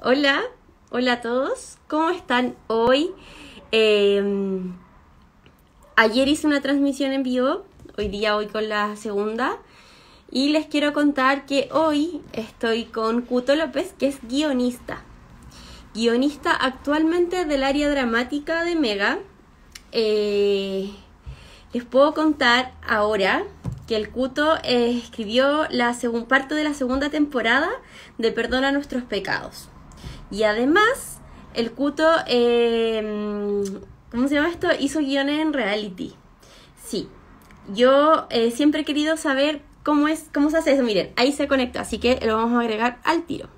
Hola, hola a todos, ¿cómo están hoy? Eh, Ayer hice una transmisión en vivo, hoy día voy con la segunda y les quiero contar que hoy estoy con Cuto López, que es guionista actualmente del área dramática de Mega. Eh, Les puedo contar ahora que el Cuto escribió la parte de la segunda temporada de Perdona nuestros pecados. Y además, el Cuto, ¿cómo se llama esto? Hizo guiones en reality. Sí, yo siempre he querido saber cómo se hace eso. Miren, ahí se conecta, así que lo vamos a agregar al tiro.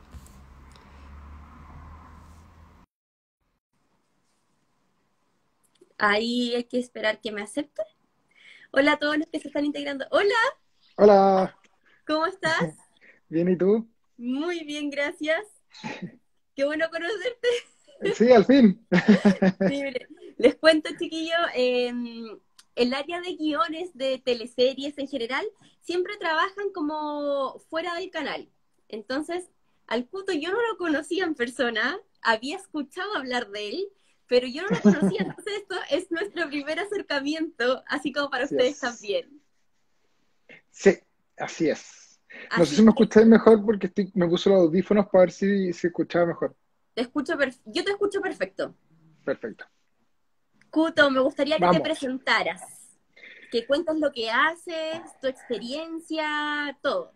Ahí hay que esperar que me acepte. Hola a todos los que se están integrando. Hola, Hola, ¿cómo estás? bien, ¿y tú? Muy bien, gracias. Qué bueno conocerte. Sí, al fin. Sí, mire, les cuento, chiquillo, el área de guiones de teleseries en general siempre trabajan como fuera del canal. Entonces, al Cuto yo no lo conocía en persona, había escuchado hablar de él, pero yo no lo conocía. Entonces, esto es nuestro primer acercamiento, así como para Así ustedes es. también. Sí, así es. No sé si Así me que escucháis mejor porque me puse los audífonos para ver si escuchaba mejor. yo te escucho perfecto. Perfecto. Cuto, me gustaría que te Vamos. presentaras, que cuentes lo que haces, tu experiencia, todo.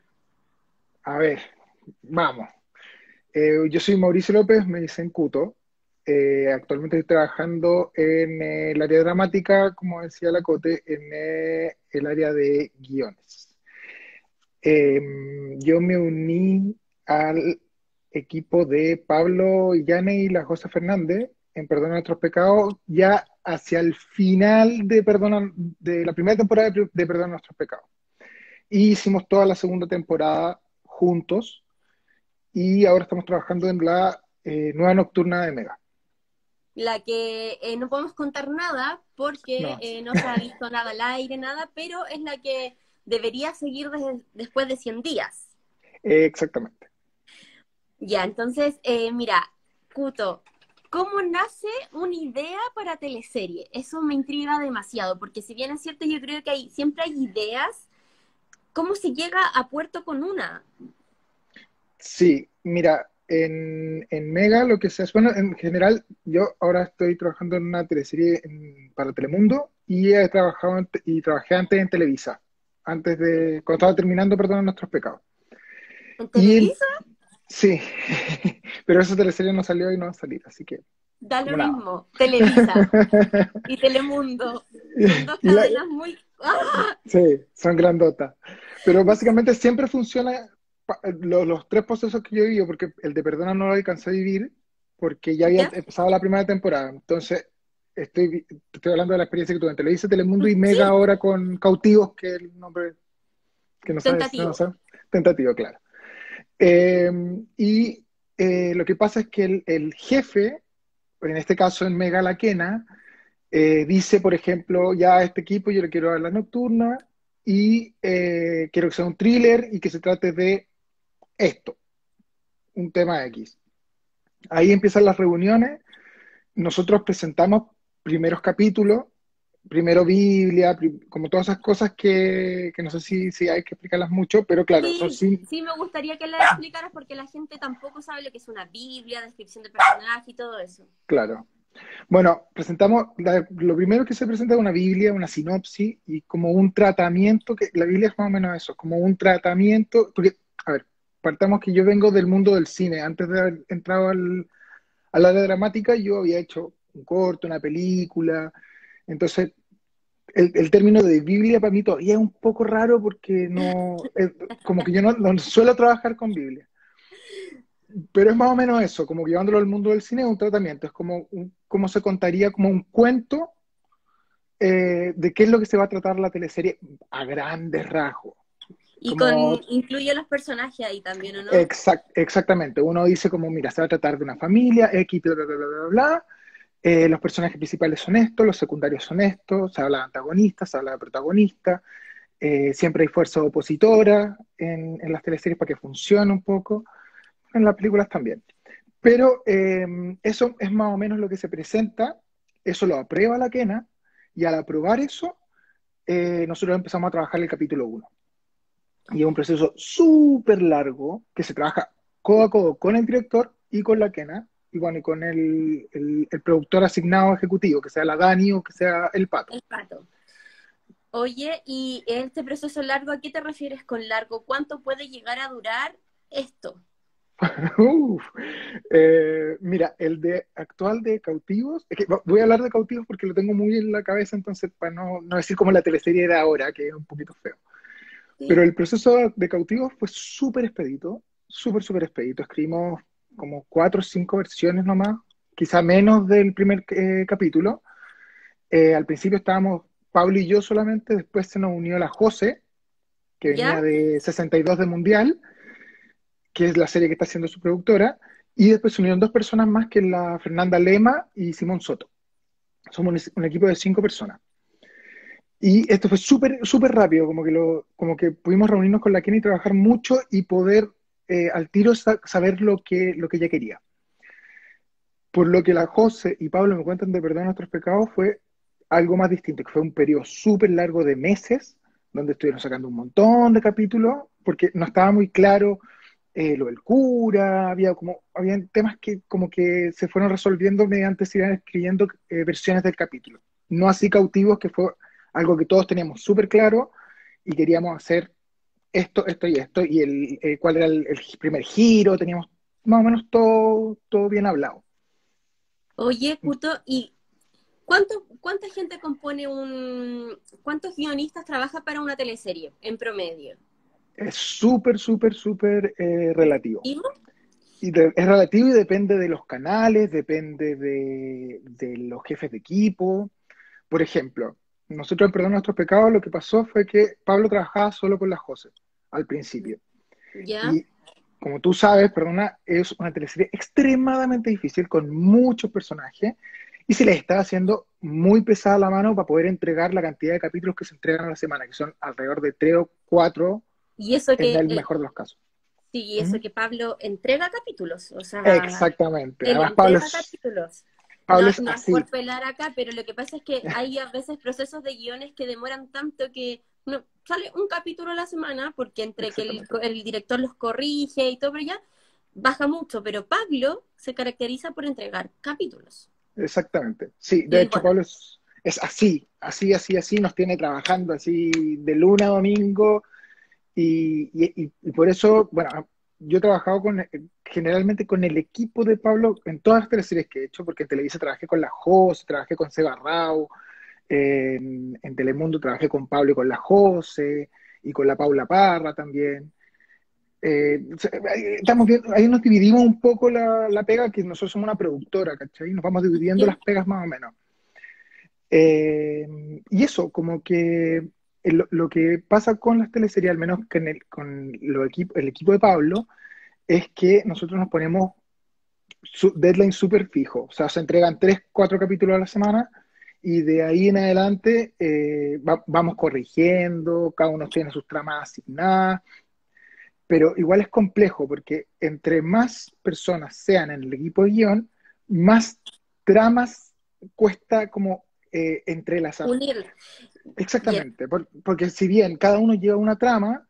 A ver, vamos. Yo soy Mauricio López, me dicen Cuto. Actualmente estoy trabajando en el área dramática, como decía la Cote, en el área de guiones. Yo me uní al equipo de Pablo Illane y la José Fernández en Perdona Nuestros Pecados, ya hacia el final de la primera temporada de Perdona Nuestros Pecados. Y hicimos toda la segunda temporada juntos y ahora estamos trabajando en la nueva nocturna de Mega. La que no podemos contar nada porque No, no se ha visto nada al aire, nada, pero es la que debería seguir después de 100 días. exactamente. Ya, entonces, mira, Cuto, ¿cómo nace una idea para teleserie? Eso me intriga demasiado, porque si bien es cierto, yo creo que siempre hay ideas, ¿cómo se llega a puerto con una? Sí, mira, en Mega lo que se hace, bueno, en general, yo ahora estoy trabajando en una teleserie para Telemundo y he trabajado y trabajé antes en Televisa, cuando estaba terminando, perdón, Nuestros Pecados. ¿En Y Televisa? sí, pero esa teleserie no salió y no va a salir, así que, Da lo como nada. mismo, Televisa y Telemundo. Son dos Y la, cadenas muy... ¡Ah! sí, son grandotas. Pero básicamente siempre funciona los tres procesos que yo he vivido, porque el de Perdona no lo alcancé a vivir, porque ya había ¿Ya? empezado la primera temporada. Entonces, te estoy hablando de la experiencia que tuve en Televisa, Telemundo y Mega Sí, ahora con Cautivos, que es el nombre que no sabes, no tentativo. sé, tentativo, claro. Y lo que pasa es que el jefe, en este caso en Mega La Quena, dice, por ejemplo, ya a este equipo yo le quiero dar la nocturna y quiero que sea un thriller y que se trate de esto, un tema X. Ahí empiezan las reuniones, nosotros presentamos primeros capítulos, primero Biblia, como todas esas cosas que no sé si hay que explicarlas mucho, pero claro, son Sí, sin, sí me gustaría que la explicaras porque la gente tampoco sabe lo que es una Biblia, descripción de personaje y todo eso. claro. Bueno, lo primero que se presenta es una Biblia, una sinopsis y como un tratamiento, que la Biblia es más o menos eso, como un tratamiento, porque, a ver, partamos que yo vengo del mundo del cine, antes de haber entrado al área dramática yo había hecho un corto, una película, entonces el término de Biblia para mí todavía es un poco raro porque no, como que yo no suelo trabajar con Biblia. Pero es más o menos eso, como que llevándolo al mundo del cine, es un tratamiento, es como se contaría como un cuento de qué es lo que se va a tratar la teleserie a grandes rasgos. Y Como incluye los personajes ahí también, ¿o no? exactamente, uno dice como, mira, se va a tratar de una familia, X, bla, bla, bla, bla, bla. Los personajes principales son estos, los secundarios son estos, se habla de antagonistas, se habla de protagonistas, siempre hay fuerza opositora en las teleseries para que funcione un poco, en las películas también. Pero eso es más o menos lo que se presenta, eso lo aprueba la Kena, y al aprobar eso, nosotros empezamos a trabajar el capítulo uno. Y es un proceso súper largo que se trabaja codo a codo con el director y con la Kena, y bueno, y con el productor asignado ejecutivo, que sea la Dani o que sea el Pato. El pato. Oye, y este proceso largo, ¿a qué te refieres con largo? ¿Cuánto puede llegar a durar esto? Uf. Mira, el de actual de Cautivos, es que voy a hablar de Cautivos porque lo tengo muy en la cabeza, entonces para no decir como la teleserie de ahora, que es un poquito feo. Pero ¿Sí? el proceso de Cautivos fue súper expedito, súper, súper expedito. Escribimos como 4 o 5 versiones nomás, quizá menos del primer capítulo. Al principio estábamos Pablo y yo solamente, después se nos unió la José, que venía ¿Ya? de 62 de Mundial, que es la serie que está haciendo su productora, y después se unieron 2 personas más, que es la Fernanda Lema y Simón Soto. Somos un equipo de 5 personas. Y esto fue súper, súper rápido, como que pudimos reunirnos con la Kenny y trabajar mucho y poder al tiro saber lo que ella quería. Por lo que la José y Pablo me cuentan de Perdón Nuestros Pecados fue algo más distinto, que fue un periodo súper largo de meses, donde estuvieron sacando un montón de capítulos, porque no estaba muy claro lo del cura, había temas que como que se fueron resolviendo mediante se iban escribiendo versiones del capítulo. No así Cautivos, que fue algo que todos teníamos súper claro y queríamos hacer esto y esto, y cuál era el primer giro, teníamos más o menos todo bien hablado. Oye, Cuto, ¿y cuánta gente compone cuántos guionistas trabaja para una teleserie en promedio? Es súper, súper, súper relativo. ¿Y Es relativo y depende de los canales, depende de los jefes de equipo. Por ejemplo, nosotros en Perdón Nuestros Pecados lo que pasó fue que Pablo trabajaba solo con la José al principio. ya? Y como tú sabes, Perdona es una teleserie extremadamente difícil con muchos personajes y se les está haciendo muy pesada la mano para poder entregar la cantidad de capítulos que se entregan a la semana, que son alrededor de 3 o 4 Y eso en que, el mejor de los casos. sí, ¿Mm? eso que Pablo entrega capítulos, o sea, Exactamente. él Además, entrega capítulos. Pablo es No es por así. pelar acá, pero lo que pasa es que hay a veces procesos de guiones que demoran tanto que no, sale un capítulo a la semana, porque entre que Exactamente. el director los corrige y todo, pero ya baja mucho. Pero Pablo se caracteriza por entregar capítulos. Exactamente. Sí, de Y hecho, bueno, Pablo es así, así, así, así, nos tiene trabajando así de lunes a domingo. Y por eso, bueno, yo he trabajado generalmente con el equipo de Pablo en todas las teleseries que he hecho, porque en Televisa trabajé con la Jose, trabajé con Seba Rau, en Telemundo trabajé con Pablo y con la Jose, y con la Paula Parra también. Estamos viendo, ahí nos dividimos un poco la pega, que nosotros somos una productora, ¿cachai? Nos vamos dividiendo las ¿sí? pegas más o menos. Y eso, como que lo que pasa con las teleseries, al menos con el equipo de Pablo, es que nosotros nos ponemos deadline súper fijo. O sea, se entregan 3, 4 capítulos a la semana y de ahí en adelante vamos corrigiendo, cada uno tiene sus tramas asignadas, pero igual es complejo porque entre más personas sean en el equipo de guión, más tramas cuesta como entrelazar. Unir. Yes. Exactamente, porque si bien cada uno lleva una trama,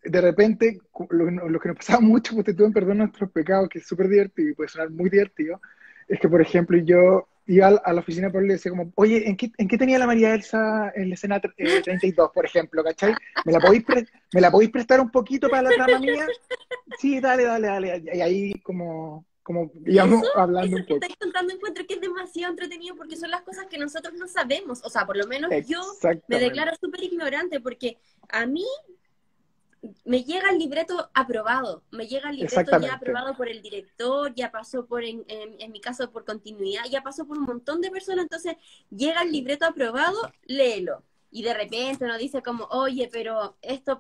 de repente lo que nos pasaba mucho, pues te tuve en Perdón Nuestros Pecados, que es súper divertido y puede sonar muy divertido, es que, por ejemplo, yo iba a la oficina de Pablo y le decía como, oye, ¿en qué tenía la María Elsa en la escena 32, por ejemplo, ¿cachai? ¿Me la podéis prestar un poquito para la trama mía? Sí, dale, dale, dale. Y ahí como Y íbamos hablando eso un que poco. estáis contando encuentro que es demasiado entretenido porque son las cosas que nosotros no sabemos. O sea, por lo menos yo me declaro Exactamente, súper ignorante porque a mí me llega el libreto aprobado, me llega el libreto ya exactamente, aprobado por el director, ya pasó por, en mi caso, por continuidad, ya pasó por un montón de personas, entonces llega el sí, libreto aprobado, léelo. Y de repente uno dice como, oye, pero esto,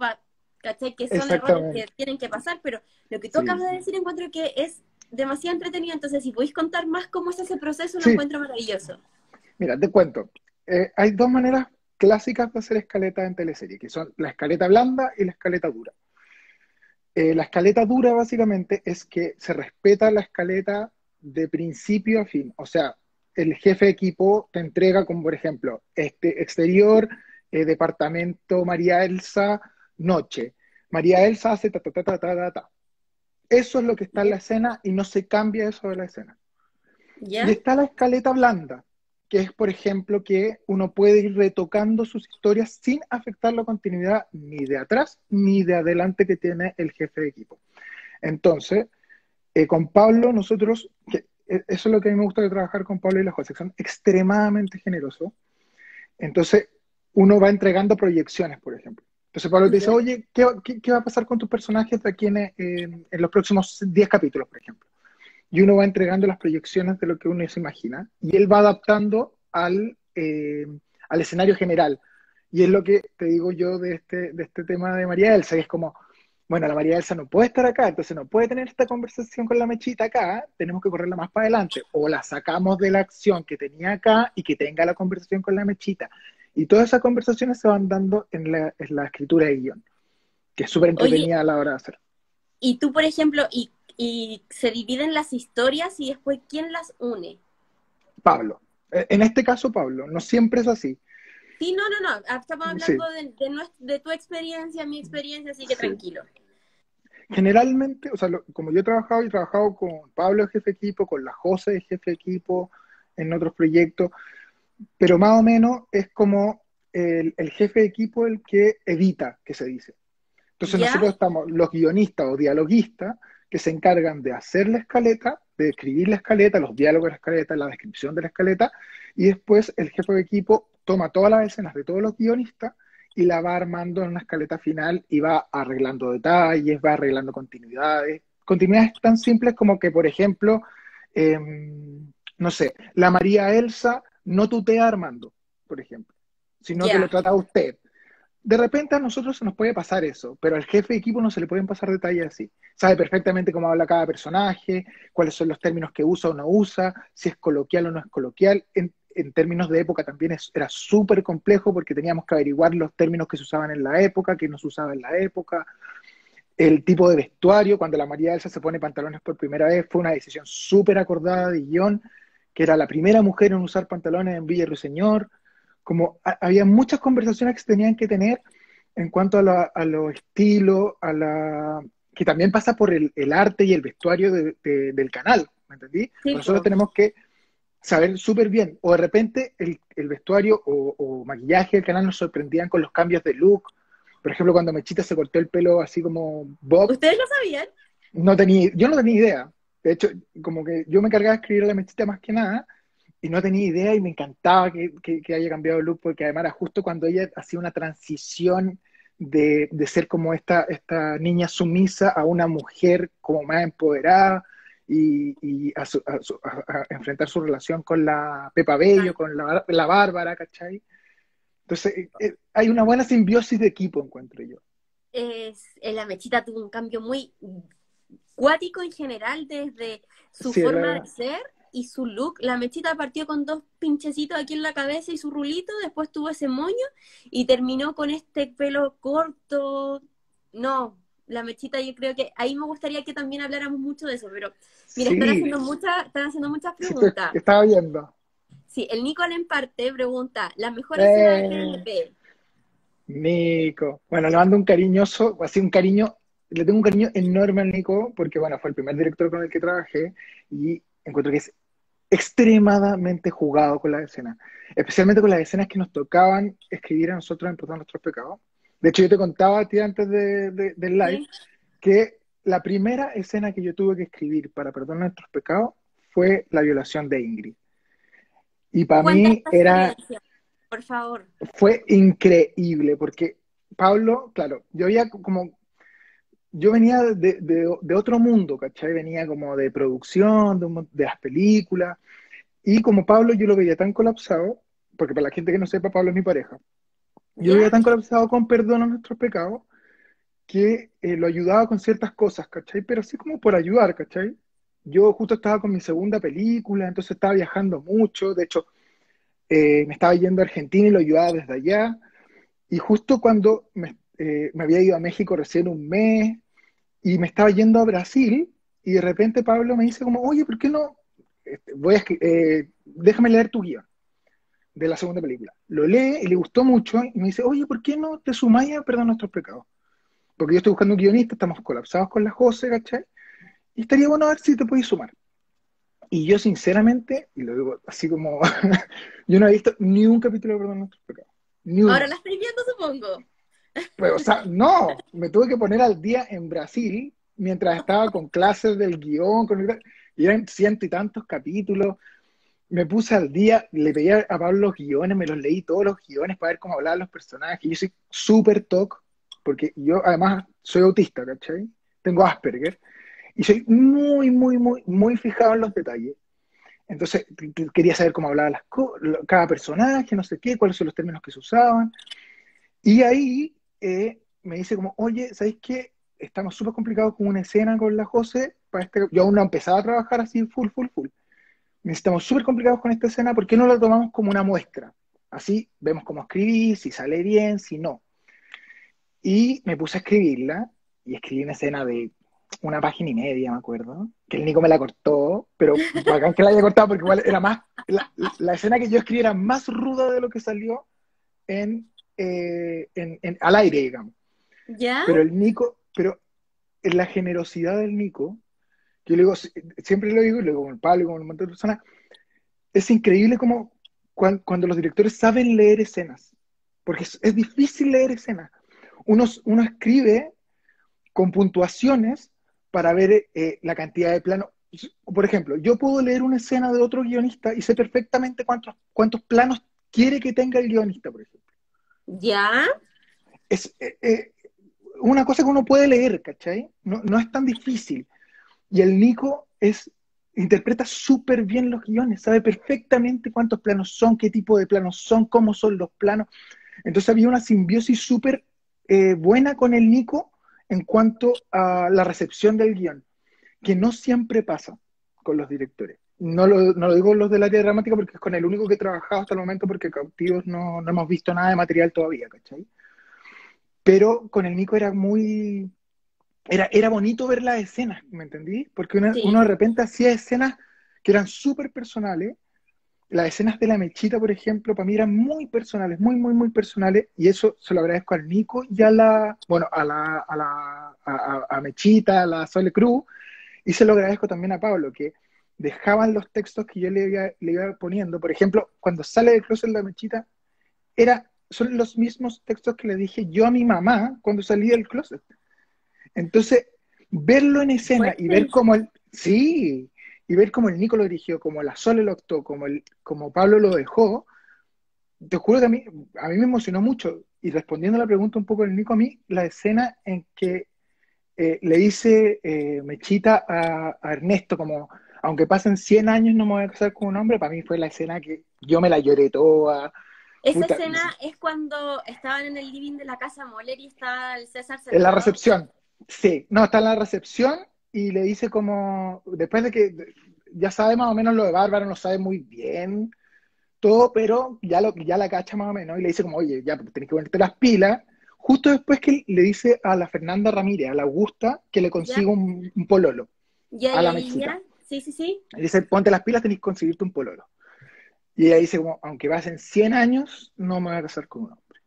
¿cachai? Que son errores que exactamente, tienen que pasar, pero lo que tú acabas sí. de decir encuentro que es demasiado entretenido, entonces si podéis contar más cómo es ese proceso, lo Sí, encuentro maravilloso. mira, te cuento. Hay 2 maneras clásicas de hacer escaleta en teleserie, que son la escaleta blanda y la escaleta dura. La escaleta dura básicamente es que se respeta la escaleta de principio a fin. O sea, el jefe de equipo te entrega como, por ejemplo, este exterior, departamento María Elsa, noche. María Elsa hace ta, ta, ta, ta, ta, ta, ta. Eso es lo que está en ¿Ya? la escena y no se cambia eso de la escena. Y ¿Ya? está la escaleta blanda, que es, por ejemplo, que uno puede ir retocando sus historias sin afectar la continuidad ni de atrás ni de adelante que tiene el jefe de equipo. Entonces, con Pablo, nosotros, eso es lo que a mí me gusta de trabajar con Pablo y la José, que son extremadamente generosos. Entonces, uno va entregando proyecciones, por ejemplo. Entonces, Pablo te dice, ¿Ya? oye, ¿qué va a pasar con tus personajes de aquí en los próximos 10 capítulos, por ejemplo? Y uno va entregando las proyecciones de lo que uno se imagina, y él va adaptando al escenario general. Y es lo que te digo yo de este tema de María Elsa, que es como, bueno, la María Elsa no puede estar acá, entonces no puede tener esta conversación con la mechita acá, tenemos que correrla más para adelante, o la sacamos de la acción que tenía acá y que tenga la conversación con la mechita. Y todas esas conversaciones se van dando en la escritura de guión, que es súper Oye, entretenida a la hora de hacer. y tú, por ejemplo, y se dividen las historias y después, ¿quién las une? Pablo. En este caso, Pablo, no siempre es así. Sí, no, no, no. Estamos hablando Sí, de tu experiencia, mi experiencia, así que sí. tranquilo. Generalmente, o sea, como yo he trabajado con Pablo de jefe de equipo, con la José de jefe de equipo, en otros proyectos, pero más o menos es como el jefe de equipo el que edita, que se dice. Entonces ¿Ya? nosotros estamos los guionistas o dialoguistas que se encargan de hacer la escaleta, de escribir la escaleta, los diálogos de la escaleta, la descripción de la escaleta, y después el jefe de equipo toma todas las escenas de todos los guionistas y la va armando en una escaleta final y va arreglando detalles, va arreglando continuidades. Continuidades tan simples como que, por ejemplo, eh, no sé, la María Elsa no tutea a Armando, por ejemplo, sino que lo Ya. trata a usted. De repente a nosotros se nos puede pasar eso, pero al jefe de equipo no se le pueden pasar detalles así. Sabe perfectamente cómo habla cada personaje, cuáles son los términos que usa o no usa, si es coloquial o no es coloquial. En términos de época también era súper complejo porque teníamos que averiguar los términos que se usaban en la época, que no se usaba en la época. El tipo de vestuario, cuando la María Elsa se pone pantalones por primera vez, fue una decisión súper acordada de guión, que era la primera mujer en usar pantalones en Villa Ruiseñor. Como había muchas conversaciones que se tenían que tener en cuanto a los estilos, que también pasa por el arte y el vestuario del canal, ¿me entendí? Sí, Nosotros po. tenemos que saber súper bien, o de repente el vestuario o maquillaje del canal nos sorprendían con los cambios de look. Por ejemplo, cuando Mechita se cortó el pelo así como Bob, ¿Ustedes lo sabían? yo no tenía idea. De hecho, como que yo me encargaba de escribir a la Mechita más que nada, y no tenía idea y me encantaba que haya cambiado el look, porque además era justo cuando ella hacía una transición de ser como esta niña sumisa a una mujer como más empoderada y a enfrentar su relación con la Pepa Bello, Ah, con la Bárbara, ¿cachai? Entonces, hay una buena simbiosis de equipo, encuentro yo. la mechita tuvo un cambio muy cuático en general desde su Sí, forma de ser y su look. La mechita partió con dos pinchecitos aquí en la cabeza y su rulito, después tuvo ese moño y terminó con este pelo corto. No, la mechita yo creo que ahí me gustaría que también habláramos mucho de eso, pero mira, sí, están haciendo muchas sí te preguntas. estaba viendo. Sí, el Nico Emparte pregunta, ¿la mejor escena de Eh, PNP? Nico. Bueno, le mando un cariñoso, así un cariño, le tengo un cariño enorme al Nico, porque bueno, fue el primer director con el que trabajé y encuentro que es extremadamente jugado con las escenas, especialmente con las escenas que nos tocaban escribir a nosotros en Perdón Nuestros Pecados. De hecho, yo te contaba a ti antes del live Sí, que la primera escena que yo tuve que escribir para Perdón Nuestros Pecados fue la violación de Ingrid. Y para cuenta mí esta era experiencia, por favor. fue increíble, porque Pablo, claro, yo venía de otro mundo, ¿cachai? Venía como de producción, de las películas, y como Pablo yo lo veía tan colapsado, porque para la gente que no sepa, Pablo es mi pareja, yo lo ¿Ya? veía tan colapsado con perdón a nuestros pecados, que lo ayudaba con ciertas cosas, ¿cachai? Pero así como por ayudar, ¿cachai? Yo justo estaba con mi segunda película, entonces estaba viajando mucho, de hecho, me estaba yendo a Argentina y lo ayudaba desde allá. Y justo cuando me había ido a México recién un mes, y me estaba yendo a Brasil, y de repente Pablo me dice como, oye, ¿por qué no? Déjame leer tu guión de la segunda película. Lo lee y le gustó mucho, y me dice, oye, ¿por qué no te sumáis a Perdón Nuestros Pecados? Porque yo estoy buscando un guionista, estamos colapsados con la José, ¿cachai? Y estaría bueno a ver si te podéis sumar. Y yo sinceramente, y lo digo así como, yo no he visto ni un capítulo de Perdón Nuestros Pecados. Ni Ahora uno. la estoy viendo, supongo. Pues, o sea, no, me tuve que poner al día en Brasil mientras estaba con clases del guión, y eran ciento y tantos capítulos. Me puse al día, le pedí a Pablo los guiones, me los leí todos los guiones para ver cómo hablaban los personajes. Yo soy súper TOC, porque yo además soy autista, ¿cachai? Tengo Asperger, y soy muy, muy, muy, muy fijado en los detalles. Entonces, quería saber cómo hablaba cada personaje, no sé qué, cuáles son los términos que se usaban. Y ahí me dice como, oye, ¿sabéis qué? Estamos súper complicados con una escena con la José. Yo aún no empezaba a trabajar así full, full, full. Estamos súper complicados con esta escena, ¿por qué no la tomamos como una muestra? Así vemos cómo escribí, si sale bien, si no. Y me puse a escribirla, y escribí una escena de una página y media, me acuerdo, que el Nico me la cortó, pero bacán que la haya cortado, porque igual era más, la escena que yo escribí era más ruda de lo que salió al aire, digamos. ¿Ya? Pero el Nico, pero en la generosidad del Nico, que yo le digo, siempre lo digo, y lo digo con el Pablo y con un montón de personas, es increíble como cuando los directores saben leer escenas, porque es difícil leer escenas. Uno escribe con puntuaciones para ver la cantidad de planos. Por ejemplo, yo puedo leer una escena de otro guionista y sé perfectamente cuántos planos quiere que tenga el guionista, por ejemplo. ¿Ya? Es una cosa que uno puede leer, ¿cachai? No, no es tan difícil. Y el Nico interpreta súper bien los guiones, sabe perfectamente cuántos planos son, qué tipo de planos son, cómo son los planos. Entonces había una simbiosis súper buena con el Nico en cuanto a la recepción del guión, que no siempre pasa con los directores. No lo digo los del área dramática porque es con el único que he trabajado hasta el momento, porque Cautivos no hemos visto nada de material todavía, ¿cachai? Pero con el Nico era bonito ver las escenas, ¿me entendí? Porque uno de Sí. repente hacía escenas que eran súper personales. Las escenas de la Mechita, por ejemplo, para mí eran muy personales, muy, muy, muy personales, y eso se lo agradezco al Nico y bueno, a Mechita, a la Sole Cruz, y se lo agradezco también a Pablo, que dejaban los textos que yo le iba poniendo. Por ejemplo, cuando sale del closet la Mechita, son los mismos textos que le dije yo a mi mamá cuando salí del closet. Entonces, verlo en escena y ver Fuerte. cómo sí, y ver cómo el Nico lo dirigió, como la Sole lo actuó, como Pablo lo dejó, te juro que a mí me emocionó mucho. Y respondiendo a la pregunta un poco del Nico, a mí, la escena en que le dice Mechita a Ernesto, como, aunque pasen 100 años no me voy a casar con un hombre, para mí fue la escena que yo me la lloré toda. Esa Puta, escena es cuando estaban en el living de la casa Moller y estaba el César en la sentado. recepción, sí, no, está en la recepción y le dice como, después de que ya sabe más o menos lo de Bárbara, no sabe muy bien todo, pero ya la cacha más o menos, y le dice como, oye, ya pues, tenés que ponerte las pilas, justo después que le dice a la Fernanda Ramírez, a la Augusta, que le ¿Ya? consiga un pololo, ¿Ya, a ya, la ya, Mechita. ya? Sí, sí, sí. Le dice, ponte las pilas, tenés que conseguirte un pololo. Y ella dice como, aunque pasen 100 años, no me voy a casar con un hombre.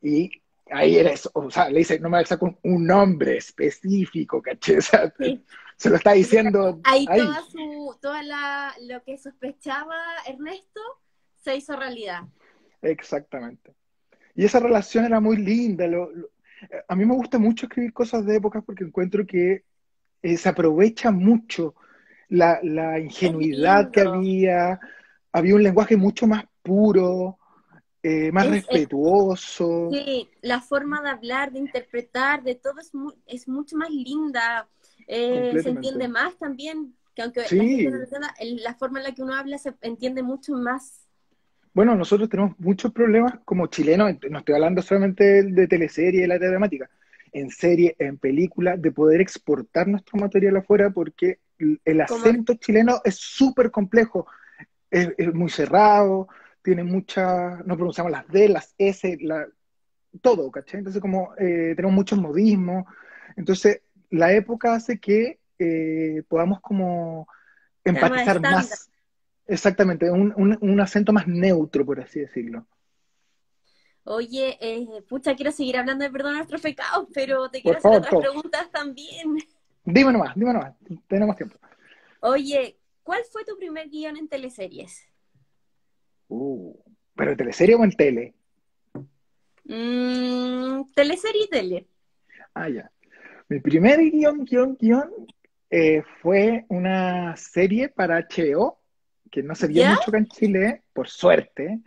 Y ahí era eso, o sea, le dice, no me voy a casar con un nombre específico, ¿caché? O sea, Sí. se lo está Entonces, diciendo ahí ahí, lo que sospechaba Ernesto se hizo realidad. exactamente. Y esa relación era muy linda. A mí me gusta mucho escribir cosas de épocas porque encuentro que se aprovecha mucho la Es ingenuidad que lindo. había un lenguaje mucho más puro, más Es, respetuoso, sí, la forma de hablar, de interpretar, de todo es mucho más linda. Se entiende completamente. más también, que aunque la gente no lo Sí, entienda, la forma en la que uno habla se entiende mucho más. bueno, nosotros tenemos muchos problemas como chilenos, no estoy hablando solamente de teleserie, de la dramática, en serie, en película, de poder exportar nuestro material afuera porque el Como, acento chileno es súper complejo, es muy cerrado, tiene muchas, no pronunciamos las D, las S, todo, ¿cachai? Entonces como tenemos muchos modismos, entonces la época hace que podamos como Sea más empatizar estándar. más, exactamente, un acento más neutro, por así decirlo. Oye, pucha, quiero seguir hablando de perdón a nuestros pecados, pero te Por quiero hacer favor, otras todo. preguntas también. Dime nomás, tenemos tiempo. Oye, ¿cuál fue tu primer guión en teleseries? Uh, ¿Pero en teleserie o en tele? Teleserie y tele. Ah, ya. Mi primer guión fue una serie para HBO, que no se vio ¿Ya? mucho acá en Chile, por suerte.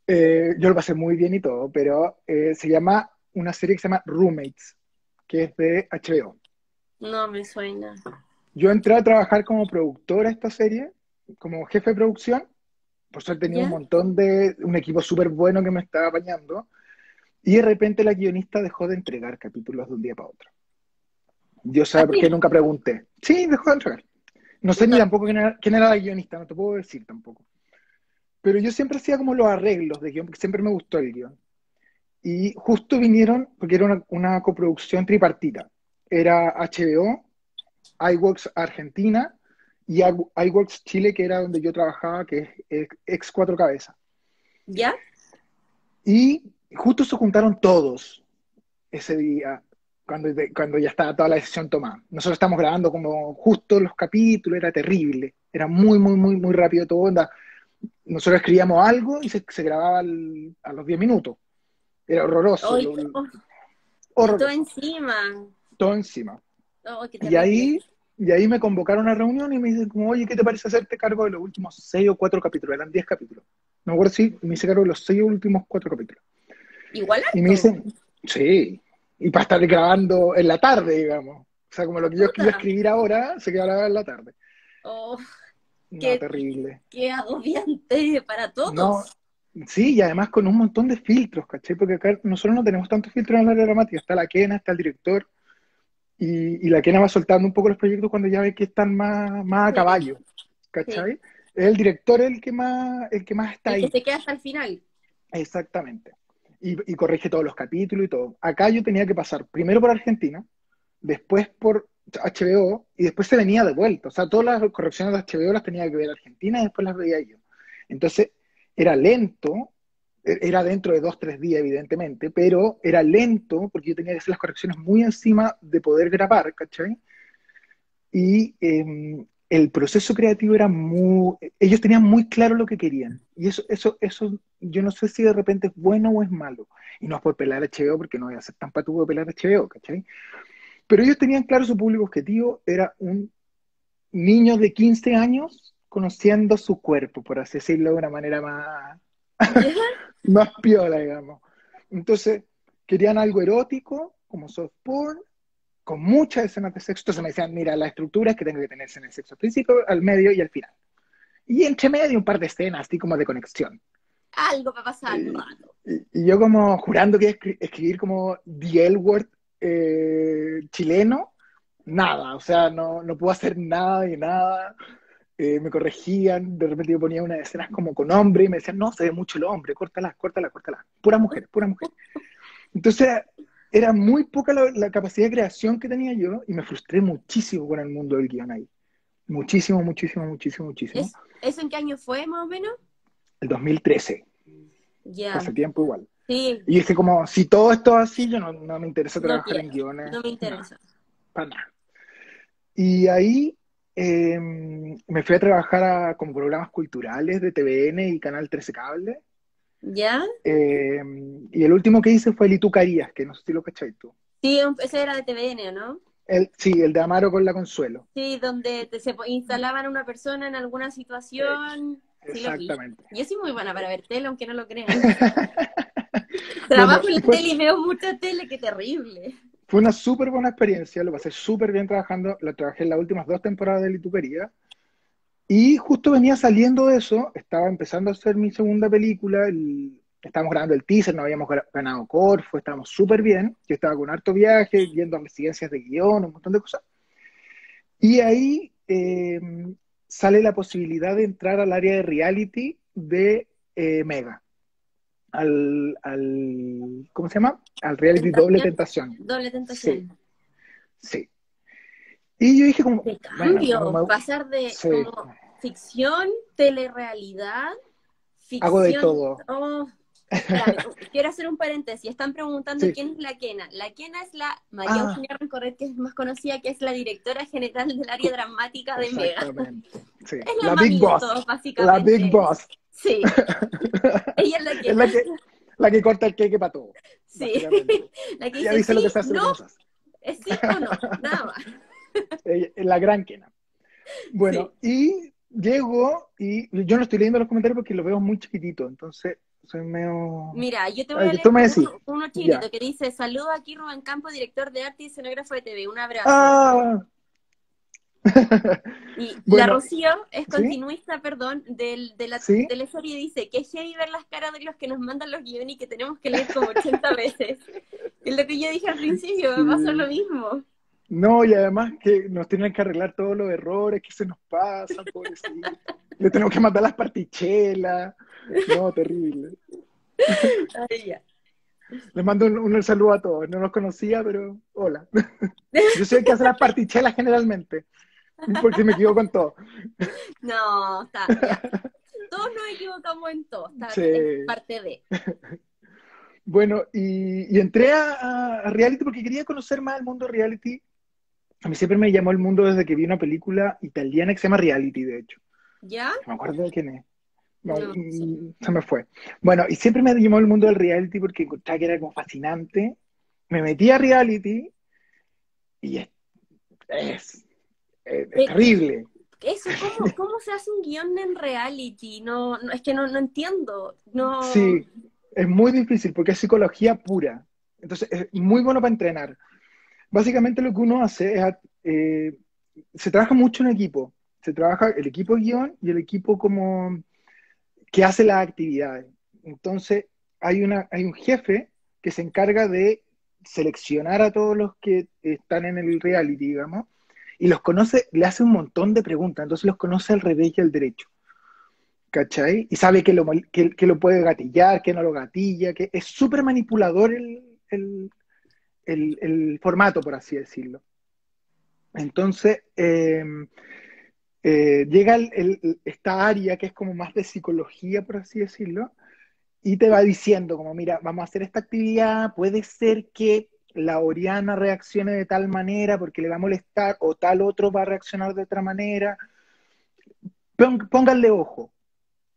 Yo lo pasé muy bien y todo, pero se llama, una serie que se llama Roommates, que es de HBO. No me suena. Yo entré a trabajar como productor a esta serie, como jefe de producción. Por suerte tenía ¿Ya? un equipo súper bueno que me estaba apañando. Y de repente la guionista dejó de entregar capítulos de un día para otro. Yo sabe por qué Así. nunca pregunté. Sí, dejó de entregar. No sé ni No. tampoco quién era la guionista, no te puedo decir tampoco. Pero yo siempre hacía como los arreglos de guión, porque siempre me gustó el guión. Y justo vinieron, porque era una coproducción tripartita. Era HBO, iWorks Argentina y iWorks Chile, que era donde yo trabajaba, que es ex Cuatro Cabezas. ¿Ya? Y justo se juntaron todos ese día, cuando ya estaba toda la decisión tomada. Nosotros estamos grabando como justo los capítulos, era terrible. Era muy, muy, muy, muy rápido todo. Onda. Nosotros escribíamos algo y se grababa a los 10 minutos. Era horroroso, Ay, no. Y todo horroroso. encima. Todo encima. Oh, qué Y terrible. ahí, y ahí me convocaron a una reunión y me dicen como, oye, ¿qué te parece hacerte cargo de los últimos 6 o 4 capítulos? Eran 10 capítulos. No me acuerdo si me hice cargo de los 6 últimos 4 capítulos. Igual Y me harto. dicen, sí, y para estar grabando en la tarde, digamos. O sea, como lo que yo iba a Puta. escribir ahora, se queda grabado en la tarde. Oh, No, qué, terrible. qué agobiante para No, todos. sí, y además con un montón de filtros, ¿cachai? Porque acá nosotros no tenemos tantos filtros en el área dramática. Está la Kena, está el director, y la Kena va soltando un poco los proyectos cuando ya ve que están más a Sí, caballo, sí. ¿cachai? Es el director el que más está El que ahí, se queda hasta el final. exactamente. Y corrige todos los capítulos y todo. Acá yo tenía que pasar primero por Argentina, después por HBO, y después se venía de vuelta. O sea, todas las correcciones de HBO las tenía que ver Argentina y después las veía yo. Entonces, era lento, era dentro de 2, 3 días, evidentemente, pero era lento porque yo tenía que hacer las correcciones muy encima de poder grabar, ¿cachai? Y el proceso creativo era muy... Ellos tenían muy claro lo que querían. Y eso, yo no sé si de repente es bueno o es malo. Y no es por pelar HBO, porque no voy a ser tan patudo de pelar HBO, ¿cachai? Pero ellos tenían claro su público objetivo, era un niño de 15 años conociendo su cuerpo, por así decirlo de una manera ¿Ya? más piola, digamos. Entonces, querían algo erótico, como soft porn, con muchas escenas de sexo. Entonces me decían, mira, la estructura es que tengo que tener escenas de sexo al principio, al medio y al final. Y entre medio un par de escenas, así como de conexión. Algo para pasar el Y, rato. y yo como jurando que escribir como the L word chileno, nada, o sea, no puedo hacer nada de nada. Me corregían, de repente yo ponía unas escenas como con hombre y me decían, no, se ve mucho el hombre, córtala, córtala, córtala. Pura mujer, pura mujer. Entonces, era muy poca la capacidad de creación que tenía yo y me frustré muchísimo con el mundo del guión ahí. Muchísimo, muchísimo, muchísimo, muchísimo. ¿Eso en qué año fue, más o menos? El 2013, Ya. hace tiempo igual. Sí, Y dije como, si todo esto es así, yo no me interesa no trabajar en quiero. guiones, No me nada, interesa. para nada. Y ahí me fui a trabajar como programas culturales de TVN y Canal 13 Cable. ¿Ya? Eh, y el último que hice fue el Itucarías, que no sé si lo cacháis tú. Sí, ese era de TVN, ¿no? Sí, el de Amaro con la Consuelo. Sí, donde instalaban a una persona en alguna Eh, situación. Sí, lo vi. Exactamente. Yo soy muy buena para ver tele, aunque no lo crean. Bueno, Trabajo en la tele y veo mucha tele, qué terrible. fue una súper buena experiencia, lo pasé súper bien trabajando, lo trabajé en las últimas 2 temporadas de Litupería, y justo venía saliendo de eso, estaba empezando a hacer mi segunda película, estábamos grabando el teaser, no habíamos ganado Corfo, estábamos súper bien, yo estaba con harto viaje, viendo residencias de guión, un montón de cosas, y ahí sale la posibilidad de entrar al área de reality de Mega, ¿cómo se llama? Al reality Doble Tentación, Tentación. doble Sí, tentación. Sí. Y yo dije como, De bueno, como cambio, pasar de sí, como ficción, telerrealidad, hago de ficción. todo. Oh, espérame, quiero hacer un paréntesis. Están preguntando Sí. quién es la Kena. La Kena es la María Ah, Eugenia Rencorret, que es más conocida, que es la directora general del área dramática de Mega. exactamente. Sí. Es la La Big mami de Boss. todos, La Big básicamente. Boss. Sí, ella es la Es Kena. la que corta el queque para todo, Sí, básicamente. la que Ella dice dice lo que sí, se hace, lo no, que no se hace. es sí o no, nada más. Es la gran quena. Bueno, Sí. y llego y yo no estoy leyendo los comentarios porque lo veo muy chiquitito, entonces soy medio... Mira, yo te voy Ay, a leer tú me decís, uno ya. chiquitito que dice, saludo aquí Rubén Campo, director de arte y escenógrafo de TV, un abrazo. Ah, Y la bueno, Rocío es ¿sí? continuista, perdón, de la ¿Sí? teleserie, dice que es heavy ver las caras de los que nos mandan los guiones y que tenemos que leer como 80 veces. Es lo que yo dije al principio, me pasó lo Sí. mismo. No, y además que nos tienen que arreglar todos los errores que se nos pasan, pobrecito. Le tenemos que mandar las partichelas. No, terrible. Ay, ya. Les mando un saludo a todos. No los conocía, pero hola. Yo soy el que hace las partichelas generalmente, porque me equivoco en todo. No, está, ya. Todos nos equivocamos en todo, está, es Sí. parte de. Bueno, y entré a reality porque quería conocer más el mundo reality. A mí siempre me llamó el mundo desde que vi una película italiana que se llama Reality, de hecho. ¿Ya? No me acuerdo de quién es. No, No sé. se me fue. Bueno, y siempre me llamó el mundo del reality porque encontraba que era como fascinante. Me metí a reality y es, es Eh, terrible. Eso, ¿cómo se hace un guión en reality? No, es que no entiendo. No, Sí, es muy difícil porque es psicología pura. Entonces, es muy bueno para entrenar. Básicamente lo que uno hace es, se trabaja mucho en equipo. Se trabaja el equipo guión y el equipo como que hace las actividades. Entonces, hay un jefe que se encarga de seleccionar a todos los que están en el reality, digamos, y los conoce, le hace un montón de preguntas, entonces los conoce al revés y al derecho, ¿cachai? Y sabe que lo puede gatillar, que no lo gatilla, que es súper manipulador el formato, por así decirlo. Entonces, llega esta área que es como más de psicología, por así decirlo, y te va diciendo como, mira, vamos a hacer esta actividad, puede ser que la Oriana reaccione de tal manera porque le va a molestar, o tal otro va a reaccionar de otra manera. Pónganle ojo.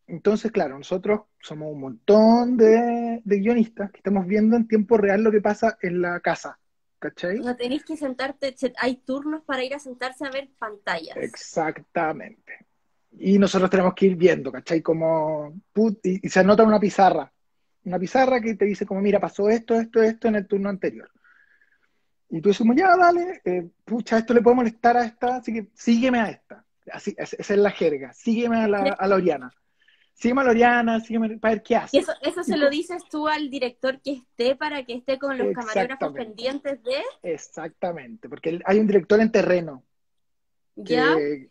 Entonces, claro, nosotros somos un montón de guionistas que estamos viendo en tiempo real lo que pasa en la casa, o ¿cachai? sea, tenéis que sentarte, hay turnos para ir a sentarse a ver pantallas. Exactamente. Y nosotros tenemos que ir viendo, ¿cachai? Como, y se anota en una pizarra que te dice como, mira, pasó esto, esto, esto en el turno anterior. Y tú decimos, ya, dale, pucha, esto le puede molestar a esta, así que sígueme a esta. Así, esa es la jerga, sígueme a la Oriana. Sígueme a la Oriana, sígueme para ver qué Y hace. eso Y se lo dices tú al director que esté para que esté con los camarógrafos exactamente, pendientes de, exactamente, porque hay un director en terreno, ¿ya? que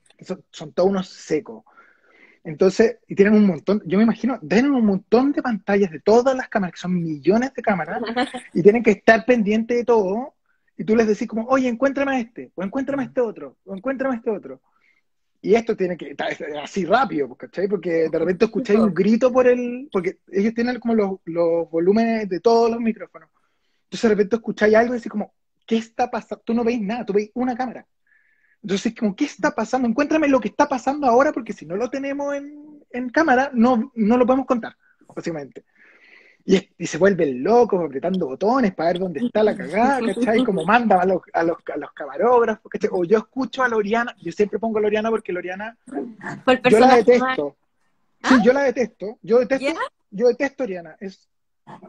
son todos unos secos. Entonces, y tienen un montón, yo me imagino, tienen un montón de pantallas de todas las cámaras, que son millones de cámaras, y tienen que estar pendientes de todo, y tú les decís como, oye, encuéntrame a este, o encuéntrame a este otro, o encuéntrame a este otro. Y esto tiene que estar así rápido, pues, ¿cachai? Porque de repente escucháis un Tipo, grito porque ellos tienen como los volúmenes de todos los micrófonos. Entonces de repente escucháis algo y decís como, ¿qué está pasando? Tú no veis nada, tú veis una cámara. Entonces, como, ¿qué está pasando? Encuéntrame lo que está pasando ahora, porque si no lo tenemos en cámara, no lo podemos contar, básicamente. Y se vuelven locos apretando botones para ver dónde está la cagada, ¿cachai? Como mandan a los camarógrafos, ¿cachai? O yo escucho a Loriana, yo siempre pongo a Loriana porque Loriana, fue el yo la personaje más. detesto. ¿Ah? Sí, yo la detesto. ¿Ya? Yo detesto a Oriana, es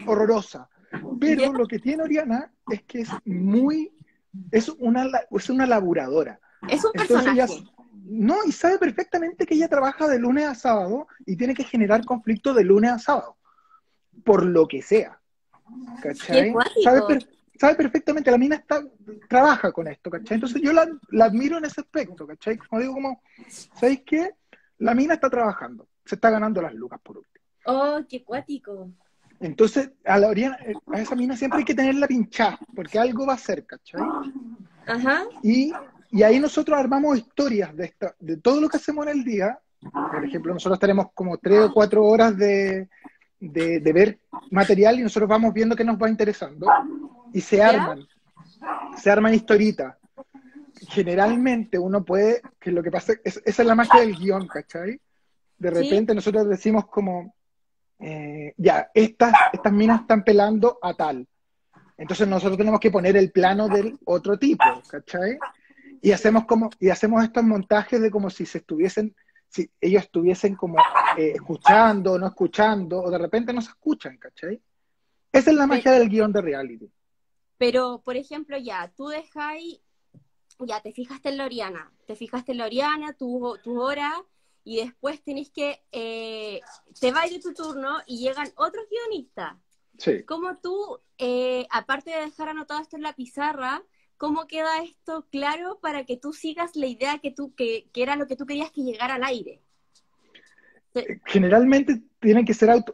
horrorosa. ¿Ya? Pero lo que tiene Oriana es que es una laburadora. Es un Entonces ya, personaje. no, y sabe perfectamente que ella trabaja de lunes a sábado y tiene que generar conflicto de lunes a sábado, por lo que sea, Qué ¿cachai? acuático. Sabe perfectamente, la mina trabaja con esto, ¿cachai? Entonces yo la admiro en ese aspecto, ¿cachai? Como digo, como, ¿sabéis qué? La mina está trabajando, se está ganando las lucas por último. Oh, qué acuático. Entonces, a esa mina siempre hay que tenerla pinchada, porque algo va a hacer, ¿cachai? Ajá, Y, y ahí nosotros armamos historias de todo lo que hacemos en el día. Por ejemplo, nosotros tenemos como 3 o 4 horas de ver material y nosotros vamos viendo qué nos va interesando y ¿ya? se arman historitas. Generalmente uno puede, que lo que pasa, esa es la magia del guión, ¿cachai? De ¿Sí? repente nosotros decimos como, ya, estas minas están pelando a tal. Entonces nosotros tenemos que poner el plano del otro tipo, ¿cachai? Y hacemos estos montajes de como si se estuviesen, si ellos estuviesen como escuchando o no escuchando, o de repente no se escuchan, ¿cachai? Esa es la Pe- magia del guión de reality. Pero, por ejemplo, ya, tú dejáis, ya te fijaste en la Oriana, tu hora, y después tenés que, te va de tu turno y llegan otros guionistas. Sí. ¿Cómo tú, aparte de dejar anotado esto en la pizarra, cómo queda esto claro para que tú sigas la idea que era lo que tú querías que llegara al aire? Generalmente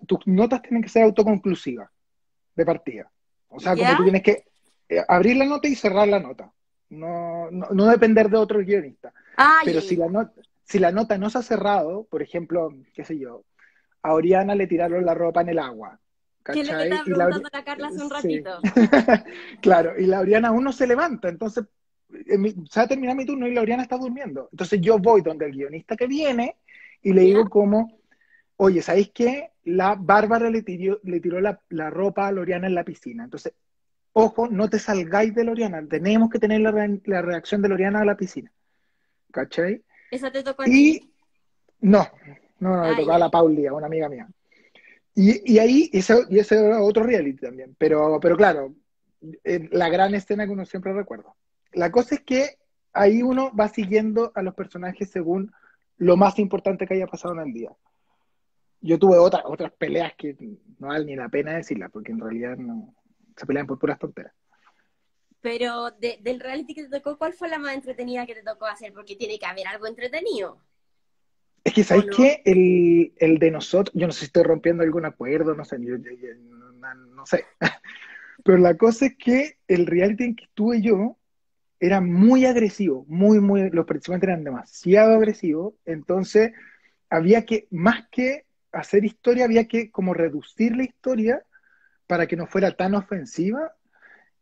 tus notas tienen que ser autoconclusivas de partida. O sea, como ¿Ya? tú tienes que abrir la nota y cerrar la nota. No depender de otro guionista. Ah, Pero si la nota no se ha cerrado, por ejemplo, qué sé yo, a Oriana le tiraron la ropa en el agua, que es lo que ¿cachai? estaba preguntando la Carla hace un Sí, ratito. claro, y la Oriana aún no se levanta, entonces se va a terminar mi turno y la Oriana está durmiendo. Entonces yo voy donde el guionista que viene y le ¿Ya? digo como, oye, ¿sabéis qué? La Bárbara le tiró la ropa a Loriana en la piscina. Entonces, ojo, no te salgáis de Loriana. Tenemos que tener la reacción de Loriana a la piscina. ¿Cachai? ¿Esa te tocó a ti? Y no, no, le Ah, tocaba a ya. la Pauli, a una amiga mía. Y ahí, ese era otro reality también. Pero claro, la gran escena que uno siempre recuerda. La cosa es que ahí uno va siguiendo a los personajes según lo más importante que haya pasado en el día. Yo tuve otras peleas que no vale ni la pena decirlas, porque en realidad no se pelean por puras tonteras. Pero del reality que te tocó, ¿cuál fue la más entretenida que te tocó hacer? Porque tiene que haber algo entretenido, Es que, ¿o ¿sabéis no? qué? El de nosotros, yo no sé si estoy rompiendo algún acuerdo, no sé, no sé. Pero la cosa es que el reality en que estuve yo era muy agresivo, los participantes eran demasiado agresivos, entonces había que, más que hacer historia, había que como reducir la historia para que no fuera tan ofensiva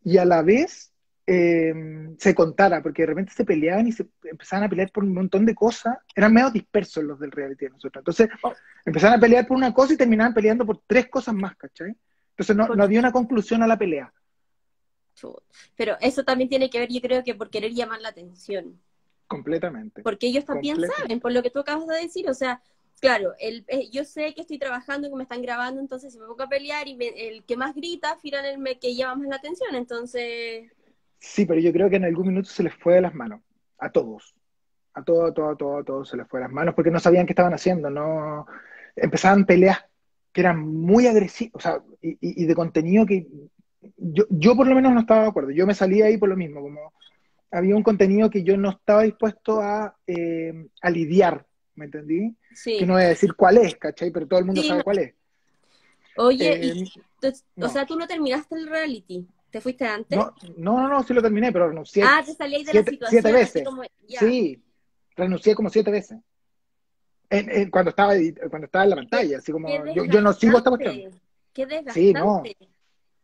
y a la vez eh, se contara, porque de repente se peleaban y se empezaban a pelear por un montón de cosas, eran medio dispersos los del reality de nosotros, entonces O- empezaban a pelear por una cosa y terminaban peleando por 3 cosas más, ¿cachai? Entonces no había porque, una conclusión a la pelea, chut. Pero eso también tiene que ver, yo creo que por querer llamar la atención. completamente, Porque ellos también saben, completamente. por lo que tú acabas de decir, o sea, claro, yo sé que estoy trabajando, que me están grabando, entonces si me pongo a pelear y el que más grita, finalmente que llama más la atención, entonces, Sí, pero yo creo que en algún minuto se les fue de las manos, a todos, a todos se les fue de las manos porque no sabían qué estaban haciendo, no empezaban peleas que eran muy agresivas, o sea, y de contenido que yo por lo menos no estaba de acuerdo, yo me salía ahí por lo mismo, como había un contenido que yo no estaba dispuesto a lidiar, ¿me entendí? Que no sí. voy a decir cuál es, ¿cachai? Pero todo el mundo Sí, sabe cuál es. oye, Eh, o no, sea, tú no terminaste el reality, ¿te fuiste antes? no, sí lo terminé, pero renuncié Ah, te salíais de la siete situación, así veces. como, ya. Sí, renuncié como 7 veces. Cuando estaba en la Qué, pantalla, así qué como, yo no sigo esta cuestión. desgastante, qué Sí, no. desgastante.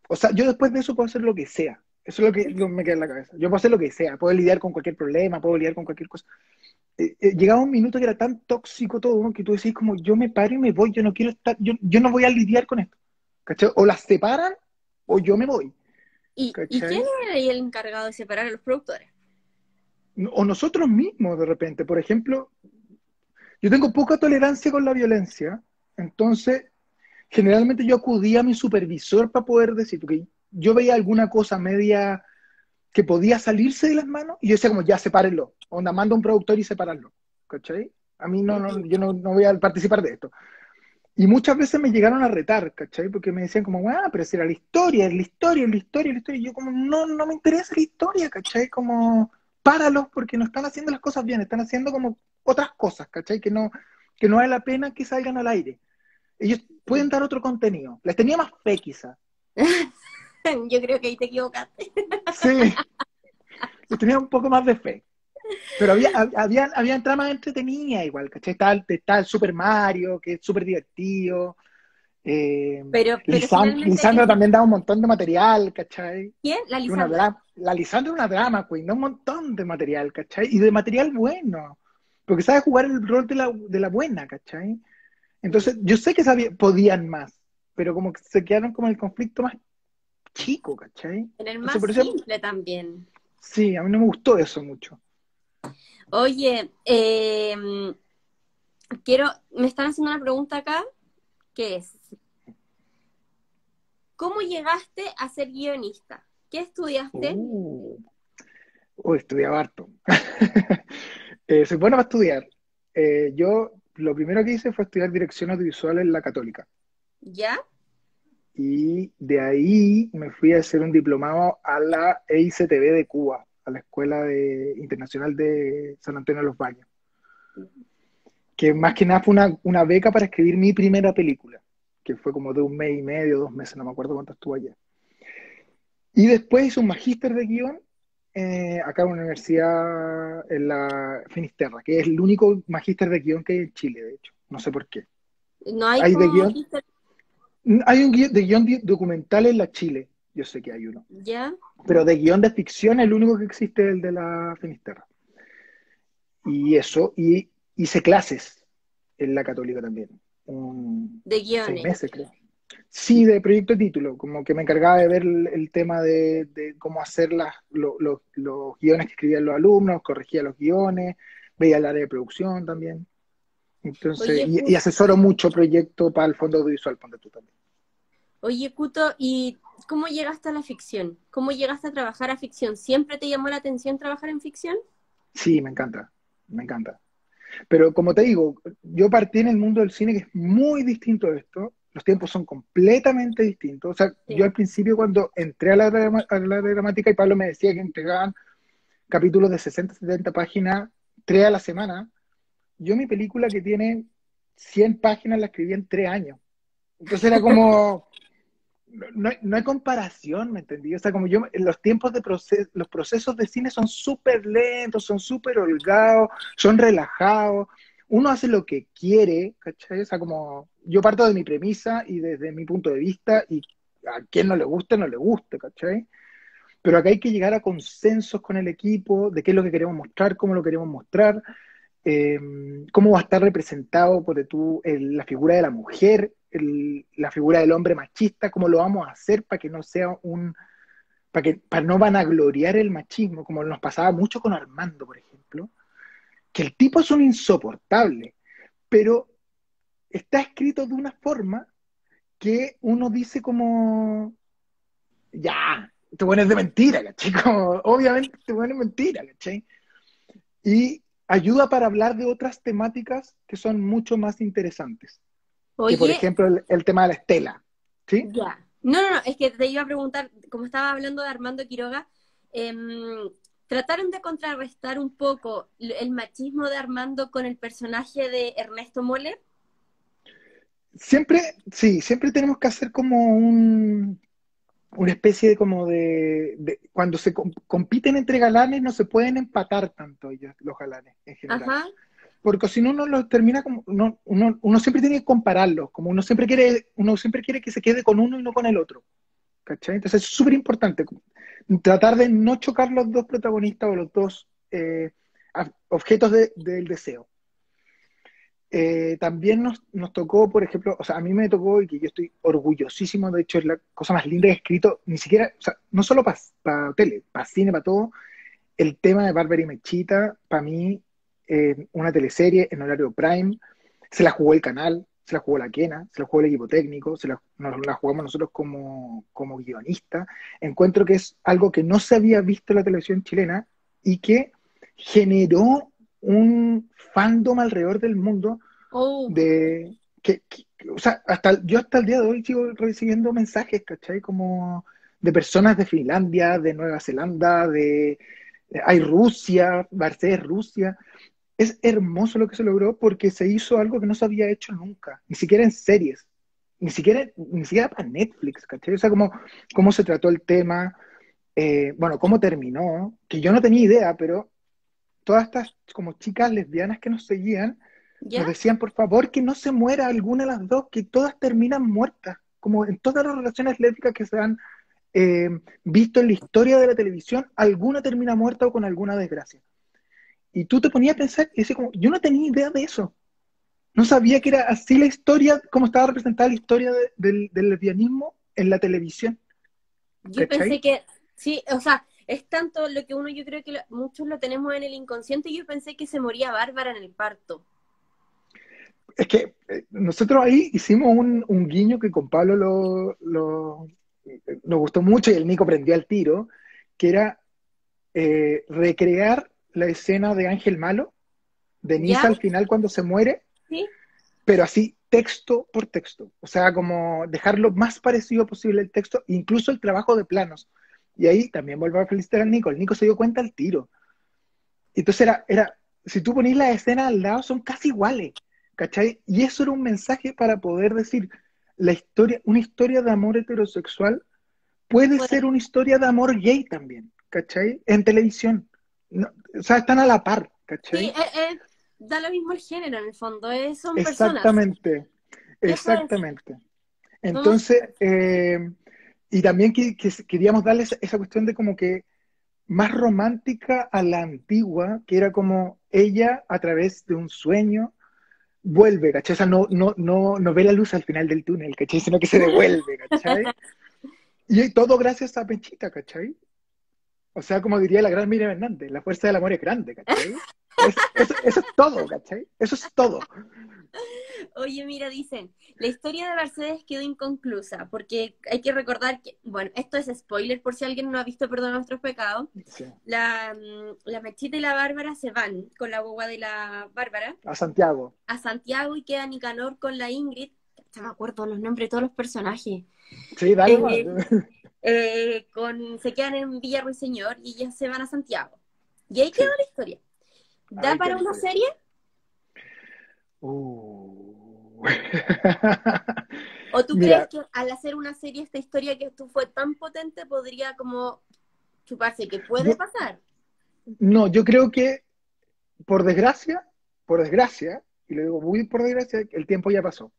O sea, yo después de eso puedo hacer lo que sea. Eso es lo que me queda en la cabeza. Yo puedo hacer lo que sea. Puedo lidiar con cualquier problema, puedo lidiar con cualquier cosa. Llegaba un minuto que era tan tóxico todo, ¿no? Que tú decís como, yo me paro y me voy, yo no quiero estar, yo no voy a lidiar con esto. ¿Cachai? O las separan o yo me voy. ¿Y quién ¿Cachai? era el encargado de separar a los productores? O nosotros mismos de repente. Por ejemplo, yo tengo poca tolerancia con la violencia, entonces generalmente yo acudía a mi supervisor para poder decir, porque yo veía alguna cosa media que podía salirse de las manos y yo decía como, ya, sepárenlo, onda, manda un productor y separarlo, ¿cachai? A mí yo no voy a participar de esto. Y muchas veces me llegaron a retar, ¿cachai? Porque me decían como, ah, pero si era la historia, es la historia, es la historia, es la historia. Y yo como, no me interesa la historia, ¿cachai? Como, páralos porque no están haciendo las cosas bien, están haciendo como otras cosas, ¿cachai? Que no vale la pena que salgan al aire. Ellos pueden dar otro contenido. Les tenía más fe quizá. Yo creo que ahí te equivocaste. Sí, le tenía un poco más de fe. Pero había tramas entretenidas igual, ¿cachai? Está el Super Mario, que es súper divertido. Pero finalmente, Lisandra también da un montón de material, ¿cachai? ¿quién? La Que una Lisandra. la Lisandra es una drama queen, da un montón de material, ¿cachai? Y de material bueno, porque sabe jugar el rol de la buena, ¿cachai? Mm. Entonces, yo sé que podían más, pero como que se quedaron como en el conflicto más chico, ¿cachai? En el Entonces, más por eso, simple también. sí, a mí no me gustó eso mucho. Oye, me están haciendo una pregunta acá, que es, ¿cómo llegaste a ser guionista? ¿Qué estudiaste? Uh, Estudiaba harto. Soy bueno para estudiar. Yo lo primero que hice fue estudiar dirección audiovisual en la Católica. ¿Ya? Y de ahí me fui a hacer un diplomado a la EICTV de Cuba, a la Internacional de San Antonio de los Baños, que más que nada fue una beca para escribir mi primera película, que fue como de un mes y medio, 2 meses, no me acuerdo cuánto estuvo allá. Y después hice un magíster de guión acá en una universidad en la Finisterra, que es el único magíster de guión que hay en Chile, de hecho. No sé por qué. No hay Hay de como guión, magíster, hay un de guión documental en la Chile, yo sé que hay uno. ¿ya? Pero de guión de ficción, el único que existe es el de la Finisterra. Y eso, y hice clases en la Católica también. De 6 guiones. meses, creo. Sí, de proyecto de título, como que me encargaba de ver el tema de cómo hacer los guiones que escribían los alumnos, corregía los guiones, veía el área de producción también. Entonces, Oye, y asesoro mucho proyectos para el fondo audiovisual, ponte tú también. Oye, Cuto, ¿y cómo llegaste a la ficción? ¿Cómo llegaste a trabajar a ficción? ¿Siempre te llamó la atención trabajar en ficción? Sí, me encanta, me encanta. Pero como te digo, yo partí en el mundo del cine que es muy distinto a esto. Los tiempos son completamente distintos. O sea, yo Sí. al principio cuando entré a la dramática y Pablo me decía que entregaban capítulos de 60, 70 páginas, 3 a la semana, yo mi película que tiene 100 páginas la escribí en 3 años. Entonces era como, no hay comparación, ¿me entendí? O sea, como yo, los tiempos los procesos de cine son súper lentos, son súper holgados, son relajados. Uno hace lo que quiere, ¿cachai? O sea, como yo parto de mi premisa y desde mi punto de vista y a quien no le guste, no le guste, ¿cachai? Pero acá hay que llegar a consensos con el equipo de qué es lo que queremos mostrar, cómo lo queremos mostrar, eh, cómo va a estar representado por la figura de la mujer, la figura del hombre machista, cómo lo vamos a hacer para que no sea para no vanagloriar el machismo, como nos pasaba mucho con Armando, por ejemplo, que el tipo es un insoportable, pero está escrito de una forma que uno dice como, ya, este bueno es de mentira, ¿cachai? Como, obviamente este bueno es mentira, ¿cachai? Y ayuda para hablar de otras temáticas que son mucho más interesantes, que por Oye, ejemplo el tema de la estela, ¿sí? ya. No, no, no, es que te iba a preguntar, como estaba hablando de Armando Quiroga, ¿trataron de contrarrestar un poco el machismo de Armando con el personaje de Ernesto Moller? Siempre, sí, siempre tenemos que hacer como una especie de como cuando compiten entre galanes no se pueden empatar tanto ellos, los galanes en general. Ajá. Porque si no, uno los termina como, uno siempre tiene que compararlos, como uno siempre quiere que se quede con uno y no con el otro. ¿Cachai? Entonces es súper importante tratar de no chocar los dos protagonistas o los dos objetos del deseo. También nos tocó, por ejemplo, o sea, a mí me tocó y que yo estoy orgullosísimo, de hecho es la cosa más linda que he escrito, ni siquiera, o sea, no solo para tele, para cine, para todo, el tema de Bárbara y Mechita, para mí, una teleserie en horario prime, se la jugó el canal, se la jugó la Quena, se la jugó el equipo técnico, nos la jugamos nosotros como guionistas. Encuentro que es algo que no se había visto en la televisión chilena y que generó un fandom alrededor del mundo Oh, de o sea, yo hasta el día de hoy sigo recibiendo mensajes, ¿cachai? Como de personas de Finlandia, de Nueva Zelanda, hay Rusia, Barcés, Rusia. Es hermoso lo que se logró porque se hizo algo que no se había hecho nunca, ni siquiera en series, ni siquiera para Netflix, ¿cachai? O sea, cómo se trató el tema, bueno, cómo terminó, que yo no tenía idea, pero todas estas como chicas lesbianas que nos seguían, nos ¿Ya? decían, por favor, que no se muera alguna de las dos, que todas terminan muertas, como en todas las relaciones lésbicas que se han eh, visto en la historia de la televisión, alguna termina muerta o con alguna desgracia. Y tú te ponías a pensar y decías como, yo no tenía idea de eso. No sabía que era así la historia, cómo estaba representada la historia del lesbianismo en la televisión, Yo pensé ¿cachai? que, sí, o sea, es tanto lo que uno, yo creo que muchos lo tenemos en el inconsciente, y yo pensé que se moría Bárbara en el parto. Es que nosotros ahí hicimos un guiño que con Pablo nos gustó mucho y el Nico prendió al tiro, que era recrear la escena de Ángel Malo, de ¿Ya? Nisa al final cuando se muere, Sí. pero así texto por texto. O sea, como dejar lo más parecido posible el texto, incluso el trabajo de planos. Y ahí también vuelvo a felicitar al Nico. El Nico se dio cuenta al tiro. Entonces si tú ponís las escenas al lado, son casi iguales, ¿cachai? Y eso era un mensaje para poder decir, una historia de amor heterosexual puede Pues, ser una historia de amor gay también, ¿cachai? En televisión. O sea, están a la par, sí, ¿cachai? da lo mismo el género en el fondo, son personas. Exactamente, Eso es. exactamente. Somos, Entonces, y también queríamos darle esa cuestión de como que más romántica a la antigua, que era como ella a través de un sueño vuelve, ¿cachai? O sea, no ve la luz al final del túnel, ¿cachai? Sino que se devuelve, ¿cachai? Y todo gracias a Pechita, ¿cachai? O sea, como diría la gran Miriam Hernández, la fuerza del amor es grande, ¿cachai? Eso es todo, ¿cachai? Eso es todo. Oye, mira, dicen, la historia de Mercedes quedó inconclusa, porque hay que recordar que, bueno, esto es spoiler por si alguien no ha visto Perdón nuestros pecados. Sí. La Mechita y la Bárbara se van con la guagua de la Bárbara A Santiago. a Santiago, y queda Nicanor con la Ingrid. Ya me acuerdo los nombres de todos los personajes. Sí, dale nomás. Eh, se quedan en Villa Ruiseñor y ellas se van a Santiago. Y ahí quedó Sí, la historia. ¿Da ahí queda para la una historia. serie? Uh. ¿O tú crees Mira, que al hacer una serie esta historia que tú fue tan potente podría como chuparse, que puede yo, pasar? no, yo creo que por desgracia, y lo digo muy por desgracia, el tiempo ya pasó. Ya.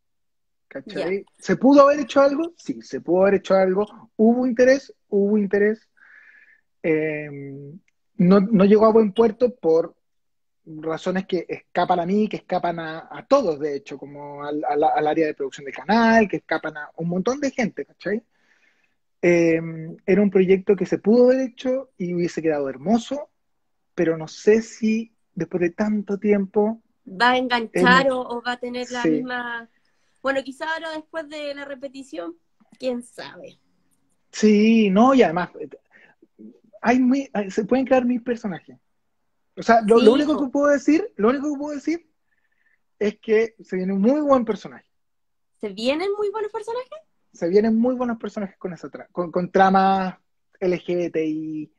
¿Cachai? ¿Se pudo haber hecho algo? Sí, se pudo haber hecho algo. ¿Hubo interés? Hubo interés. Eh, no llegó a buen puerto por razones que escapan a mí, que escapan a todos, de hecho, como al área de producción del canal, que escapan a un montón de gente, ¿cachai? Eh, Era un proyecto que se pudo haber hecho y hubiese quedado hermoso, pero no sé si después de tanto tiempo ¿Va a enganchar hemos... o va a tener la Sí, misma... Bueno, quizá ahora después de la repetición, quién sabe. sí, no, y además se pueden crear mil personajes. O sea, lo Sí, único que po. puedo decir, lo único que puedo decir es que se viene un muy buen personaje. ¿Se vienen muy buenos personajes? Se vienen muy buenos personajes con con tramas LGBTI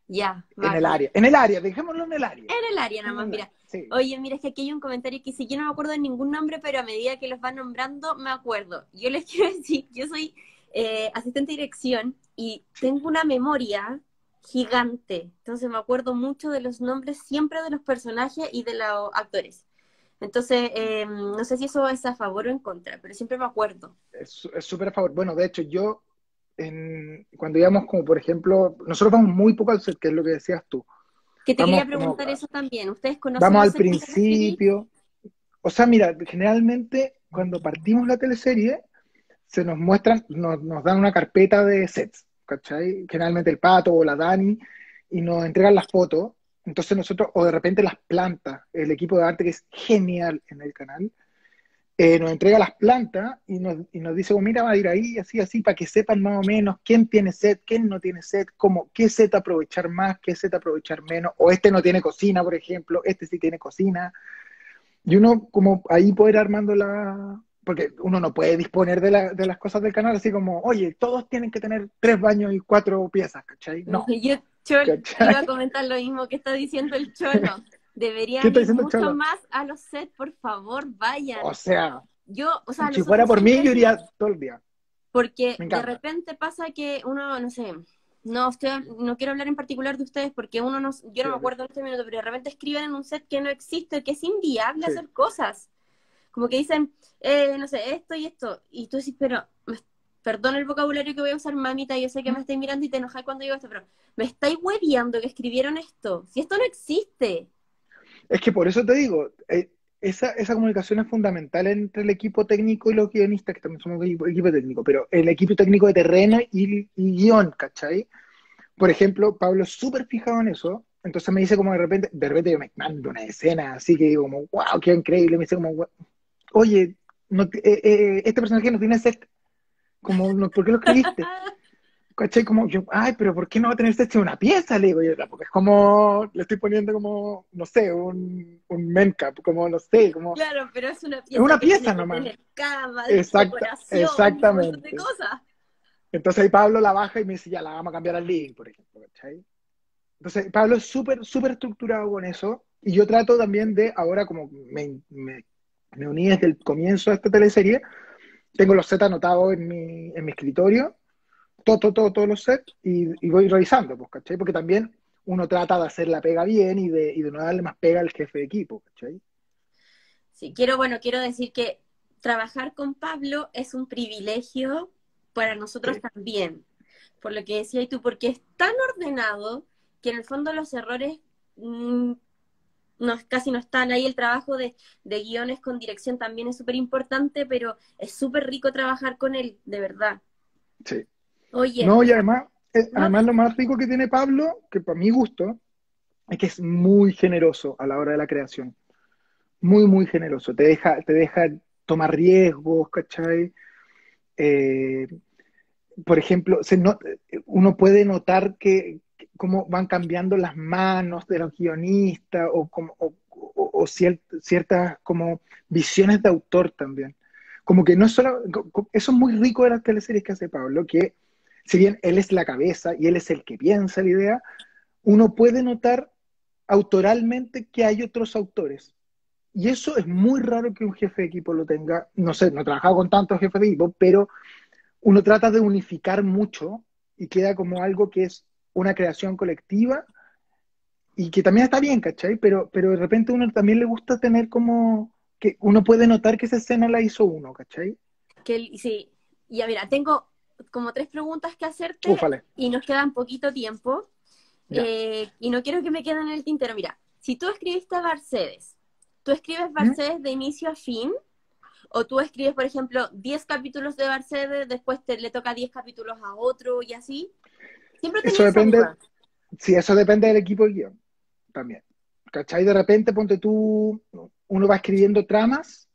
Ya, en el bacán. área. En el área, dejémoslo en el área. En el área nada En más, el área. mira. Sí. Oye, mira, es que aquí hay un comentario que si yo no me acuerdo de ningún nombre, pero a medida que los van nombrando, me acuerdo. Yo les quiero decir, yo soy asistente de dirección y Sí. tengo una memoria gigante. Entonces me acuerdo mucho de los nombres siempre de los personajes y de los actores. Entonces, no sé si eso es a favor o en contra, pero siempre me acuerdo. Es súper a favor. Bueno, de hecho, yo, cuando íbamos como, por ejemplo, nosotros vamos muy poco al set, que es lo que decías tú. Que te quería Vamos como, preguntar eso también. ¿Ustedes conocen vamos los al sets de la serie? principio. O sea, mira, generalmente cuando partimos la teleserie, se nos muestran, nos dan una carpeta de sets, ¿cachai? Generalmente el Pato o la Dani, y nos entregan las fotos. Entonces nosotros, o de repente las plantas, el equipo de arte que es genial en el canal, nos entrega las plantas y nos dice, oh, mira, va a ir ahí, así, así, para que sepan más o menos quién tiene set, quién no tiene set, cómo, qué set aprovechar más, qué set aprovechar menos, o este no tiene cocina, por ejemplo, este sí tiene cocina, y uno como ahí poder armando porque uno no puede disponer de las cosas del canal así como, oye, todos tienen que tener 3 baños y 4 piezas, ¿cachai? No, Yo, Chol, iba a ¿cachai? comentar lo mismo que está diciendo el Cholo. ¿Qué Deberían está ir diciendo el mucho Cholo? más a los sets, por favor, O vayan. sea, Yo, o sea, si fuera nosotros por mí, siempre yo decimos, iría todo el día. porque Me de encanta. repente pasa que uno, no sé, No, no quiero hablar en particular de ustedes porque uno no, yo Sí, no me obvio. acuerdo en este minuto, pero de repente escriben en un set que no existe, que es inviable Sí. hacer cosas. Como que dicen, no sé, esto y esto. Y tú dices, pero, perdón el vocabulario que voy a usar, mamita, yo sé que me estáis mirando y te enojáis cuando digo esto, pero me estáis hueviando que escribieron esto. Si esto no existe. Es que por eso te digo, esa comunicación es fundamental entre el equipo técnico y los guionistas, que también somos equipo técnico, pero el equipo técnico de terreno y guión, ¿cachai? Por ejemplo, Pablo es súper fijado en eso, entonces me dice como de repente yo me mando una escena así que digo como, wow, qué increíble, me dice como, oye, no, este personaje no tiene set, como, no, ¿por qué lo escribiste? ¿Cachai? Como yo, ay, pero ¿por qué no va a tener sexo en una pieza? Le digo yo, porque es como, le estoy poniendo como, no sé, un mencap, como, no sé, como, Claro, pero es una es pieza una que tiene pieza que nomás. tener cama, decoración y un montón de Exactamente. cosas. Entonces ahí Pablo la baja y me dice, ya, la vamos a cambiar al link, por ejemplo, ¿cachai? Entonces Pablo es súper, súper estructurado con eso, y yo trato también de, ahora como me uní desde el comienzo de esta teleserie, tengo los sets anotados en mi escritorio, todos los sets y voy revisando, pues, ¿cachai? Porque también uno trata de hacer la pega bien y de no darle más pega al jefe de equipo, ¿cachai? Sí, quiero decir que trabajar con Pablo es un privilegio para nosotros Sí, también, por lo que decías tú, porque es tan ordenado que en el fondo los errores mm, casi no están ahí. El trabajo de guiones con dirección también es súper importante, pero es súper rico trabajar con él, de verdad. sí. Oye, No, y además, no, además lo más rico que tiene Pablo, que para mi gusto, es que es muy generoso a la hora de la creación. Muy, muy generoso. Te deja tomar riesgos, ¿cachai? Eh, por ejemplo, uno puede notar que cómo van cambiando las manos de los guionistas o ciertas como visiones de autor también. Como que no solo, eso es muy rico de las teleseries que hace Pablo, que si bien él es la cabeza y él es el que piensa la idea, uno puede notar autoralmente que hay otros autores. Y eso es muy raro que un jefe de equipo lo tenga. No sé, no he trabajado con tantos jefes de equipo, pero uno trata de unificar mucho y queda como algo que es una creación colectiva y que también está bien, ¿cachai? Pero de repente uno también le gusta tener como que uno puede notar que esa escena la hizo uno, ¿cachai? sí, ya mira, tengo como tres preguntas que hacerte Ufale, y nos queda un poquito tiempo. ya. Y no quiero que me queden en el tintero. Mira, si tú escribiste a Mercedes, ¿tú escribes ¿Mm? Mercedes de inicio a fin? ¿O tú escribes, por ejemplo, 10 capítulos de Mercedes, después le toca 10 capítulos a otro y así? Siempre Eso tenía esa depende, duda. sí, eso depende del equipo de guión también. ¿Cachai? De repente, ponte tú, uno va escribiendo tramas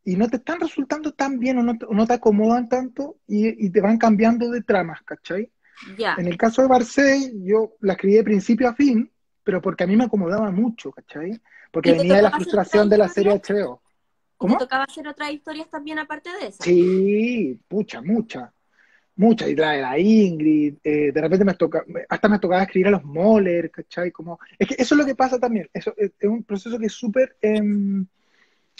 y no te están resultando tan bien o no te acomodan tanto y te van cambiando de tramas, ¿cachai? Ya. En el caso de Barcé, yo la escribí de principio a fin, pero porque a mí me acomodaba mucho, ¿cachai? Porque ¿Y te venía de la tocaba hacer otras frustración de la serie historias? HBO. ¿Y te ¿Cómo? tocaba hacer otras historias también aparte de esa? Sí, pucha, mucha. Y la de la Ingrid, de repente hasta me tocaba escribir a los Moller, ¿cachai? Como, es que eso es lo que pasa también. Eso es un proceso que es súper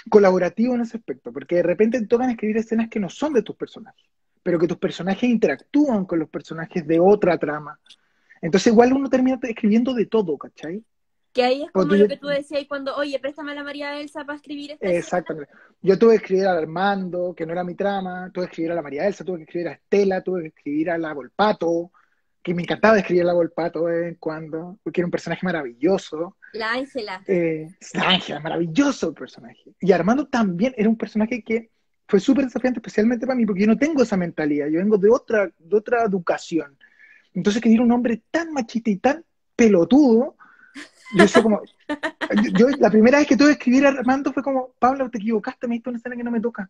colaborativo en ese aspecto, porque de repente te tocan escribir escenas que no son de tus personajes, pero que tus personajes interactúan con los personajes de otra trama. Entonces igual uno termina escribiendo de todo, ¿cachai? Que ahí es como Porque lo yo, que tú decías cuando, oye, préstame a la María Elsa para escribir esta escena. exactamente. Yo tuve que escribir al Armando, que no era mi trama, tuve que escribir a la María Elsa, tuve que escribir a Estela, tuve que escribir a la Volpato, que me encantaba escribir a la Volpato de vez en cuando, porque era un personaje maravilloso. La Ángela. Ángela, maravilloso el personaje. Y Armando también era un personaje que fue súper desafiante, especialmente para mí, porque yo no tengo esa mentalidad, yo vengo de otra educación. Entonces, que diera un hombre tan machista y tan pelotudo, yo decía como, la primera vez que tuve que escribir a Armando fue como, Pablo, te equivocaste, me diste una escena que no me toca.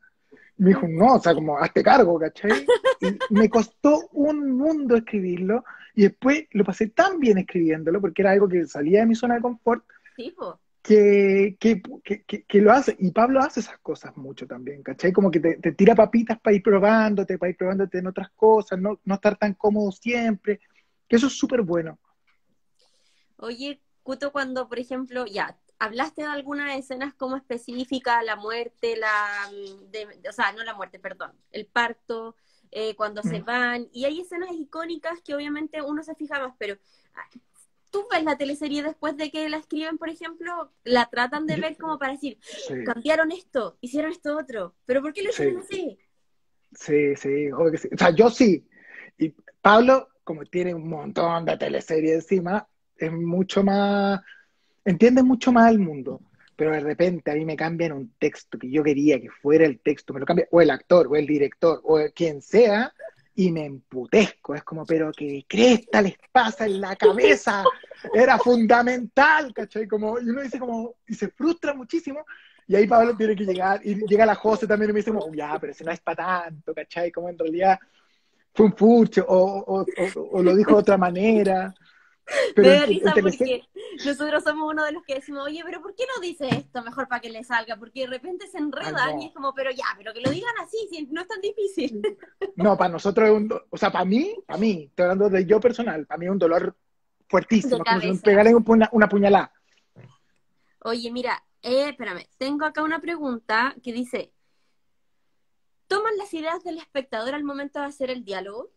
Y me dijo, no, o sea, como, hazte cargo, ¿cachai? Y me costó un mundo escribirlo, y después lo pasé tan bien escribiéndolo, porque era algo que salía de mi zona de confort, Sí, po. que lo hace. Y Pablo hace esas cosas mucho también, ¿cachai? Como que te tira papitas para ir probándote en otras cosas, no estar tan cómodo siempre, que eso es súper bueno. Oye, Cuto, cuando, por ejemplo, ya, hablaste de algunas escenas como específicas, la muerte, o sea, no la muerte, perdón, el parto, cuando se van, y hay escenas icónicas que obviamente uno se fija más, pero tú ves la teleserie después de que la escriben, por ejemplo, la tratan de ver como para decir, Sí, cambiaron esto, hicieron esto otro, pero ¿por qué lo hicieron sí, así? sí, sí, obvio que sí. O sea, yo sí. Y Pablo, como tiene un montón de teleseries encima, es mucho más, entiende mucho más el mundo. Pero de repente a mí me cambian un texto que yo quería que fuera el texto, me lo cambia o el actor, o el director, o quien sea, y me emputezco. Es como, pero qué cresta les pasa en la cabeza. Era fundamental, ¿cachai? Como, y uno dice como, y se frustra muchísimo. Y ahí Pablo tiene que llegar, y llega la José también y me dice como, ya, pero si no es para tanto, ¿cachai? Como en realidad fue un furcho, o lo dijo de otra manera. Me Pero da en risa teleserie, porque nosotros somos uno de los que decimos, oye, pero ¿por qué no dice esto mejor para que le salga? Porque de repente se ah, enredan y es no. como, pero ya, pero que lo digan así, si no es tan difícil. No, para nosotros es o sea, para mí, estoy hablando de yo personal, para mí es un dolor De fuertísimo, es como si me cabeza. pegaran una puñalada. Oye, mira, espérame, tengo acá una pregunta que dice, ¿toman las ideas del espectador al momento de hacer el diálogo?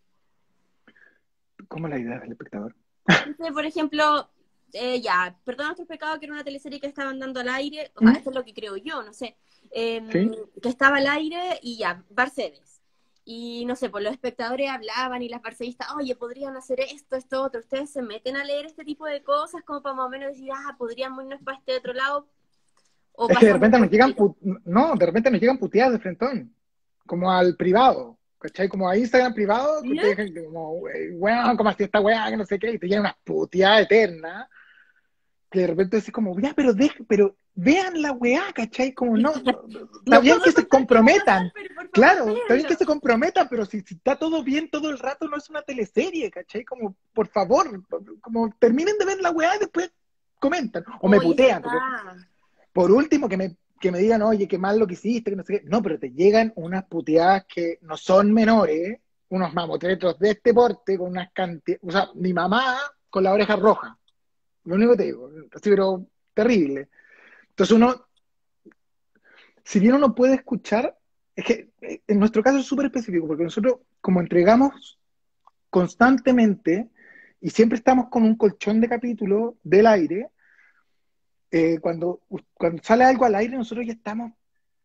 ¿Cómo es la idea del espectador? Dice, por ejemplo, ya, Perdona nuestros pecados, que era una teleserie que estaban dando al aire, o sea, ¿Mm? esto es lo que creo yo, no sé, ¿Sí? que estaba al aire y ya, Barcedes. Y no sé, pues los espectadores hablaban y las barcedistas, oye, podrían hacer esto, esto, otro. Ustedes se meten a leer este tipo de cosas como para más o menos decir, podríamos irnos para este otro lado, o Es que de pasa muy repente nos llegan, poquito. no, de repente nos llegan puteadas de frentón, como al privado, ¿cachai? Como a Instagram privado, que ¿No? te dejan como, weón, como así esta weá, que no sé qué, y te llegan una puteada eterna, que de repente decís como, ya, pero vean la weá, ¿cachai? Como está No bien puedo que se contar qué va a pasar, comprometan, pero por favor, claro, está bien que véanlo. se comprometan, pero si está todo bien todo el rato, no es una teleserie, ¿cachai? Como, por favor, como terminen de ver la weá y después comentan, o me Oye, es putean, porque verdad. por último que me digan, oye, qué mal lo que hiciste, que no sé qué, no, pero te llegan unas puteadas que no son menores, unos mamotretos de este porte, con unas cantidades, o sea, mi mamá con la oreja roja, lo único que te digo, así, pero terrible. Entonces uno, si bien uno puede escuchar, es que en nuestro caso es súper específico, porque nosotros como entregamos constantemente y siempre estamos con un colchón de capítulos del aire, cuando sale algo al aire nosotros ya estamos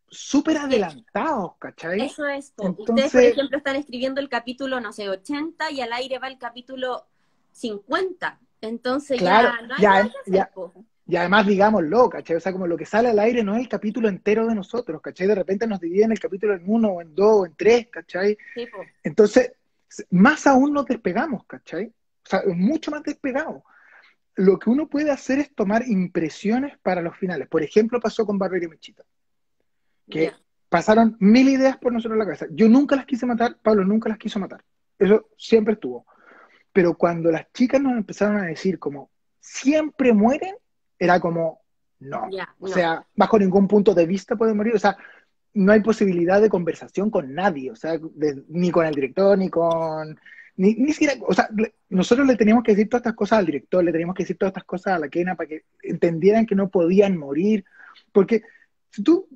súper Es que adelantados, ¿cachai? eso es, po. Ustedes, por Entonces, ejemplo, están escribiendo el capítulo, no sé, 80 y al aire va el capítulo 50. Entonces claro, ya no hay nada ya, que hacer, ya, po. y además digámoslo, ¿cachai? O sea, como lo que sale al aire no es el capítulo entero de nosotros, ¿cachai? De repente nos dividen el capítulo en uno, o en dos, o en tres, ¿cachai? Sí, po. Entonces, más aún nos despegamos, ¿cachai? O sea, es mucho más despegado. Lo que uno puede hacer es tomar impresiones para los finales. Por ejemplo, pasó con Bárbara y Mechita, Ya. que pasaron mil ideas por nosotros en la cabeza. Yo nunca las quise matar, Pablo nunca las quiso matar. Eso siempre estuvo. Pero cuando las chicas nos empezaron a decir como, siempre mueren, era como, no. Ya, O no. sea, bajo ningún punto de vista puede morir. O sea, no hay posibilidad de conversación con nadie. O sea, ni con el director, ni siquiera, o sea, nosotros le teníamos que decir todas estas cosas al director, le teníamos que decir todas estas cosas a la Kena para que entendieran que no podían morir. Porque si tú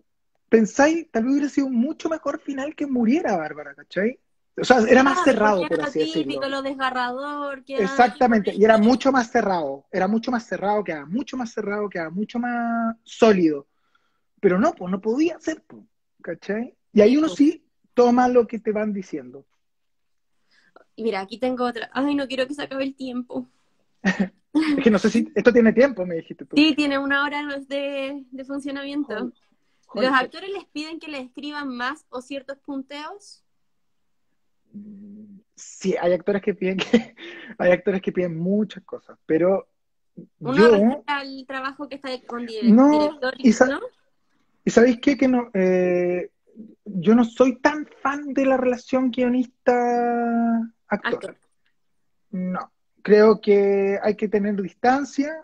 pensáis, tal vez hubiera sido un mucho mejor final que muriera Bárbara, ¿cachai? O sea, era más Claro, porque cerrado, por era lo así típico, decirlo. lo desgarrador, que aquí por Exactamente, y esto, era y mucho más cerrado, era mucho más cerrado, quedaba mucho más cerrado, quedaba mucho más sólido. Pero no, pues no podía ser, pues, ¿cachai? Y ahí sí, uno po. sí toma lo que te van diciendo. Y mira, aquí tengo otra. Ay, no quiero que se acabe el tiempo. Es que no sé si esto tiene tiempo, me dijiste tú. Sí, tiene una hora de funcionamiento. Holy, ¿Los holy shit. actores les piden que les escriban más o ciertos punteos? Sí, hay actores que piden hay actores que piden muchas cosas, pero Uno yo respeta el trabajo que está con no, director, y, ¿no? y ¿sabéis qué? Que no, yo no soy tan fan de la relación guionista-actor. Actor. No, creo que hay que tener distancia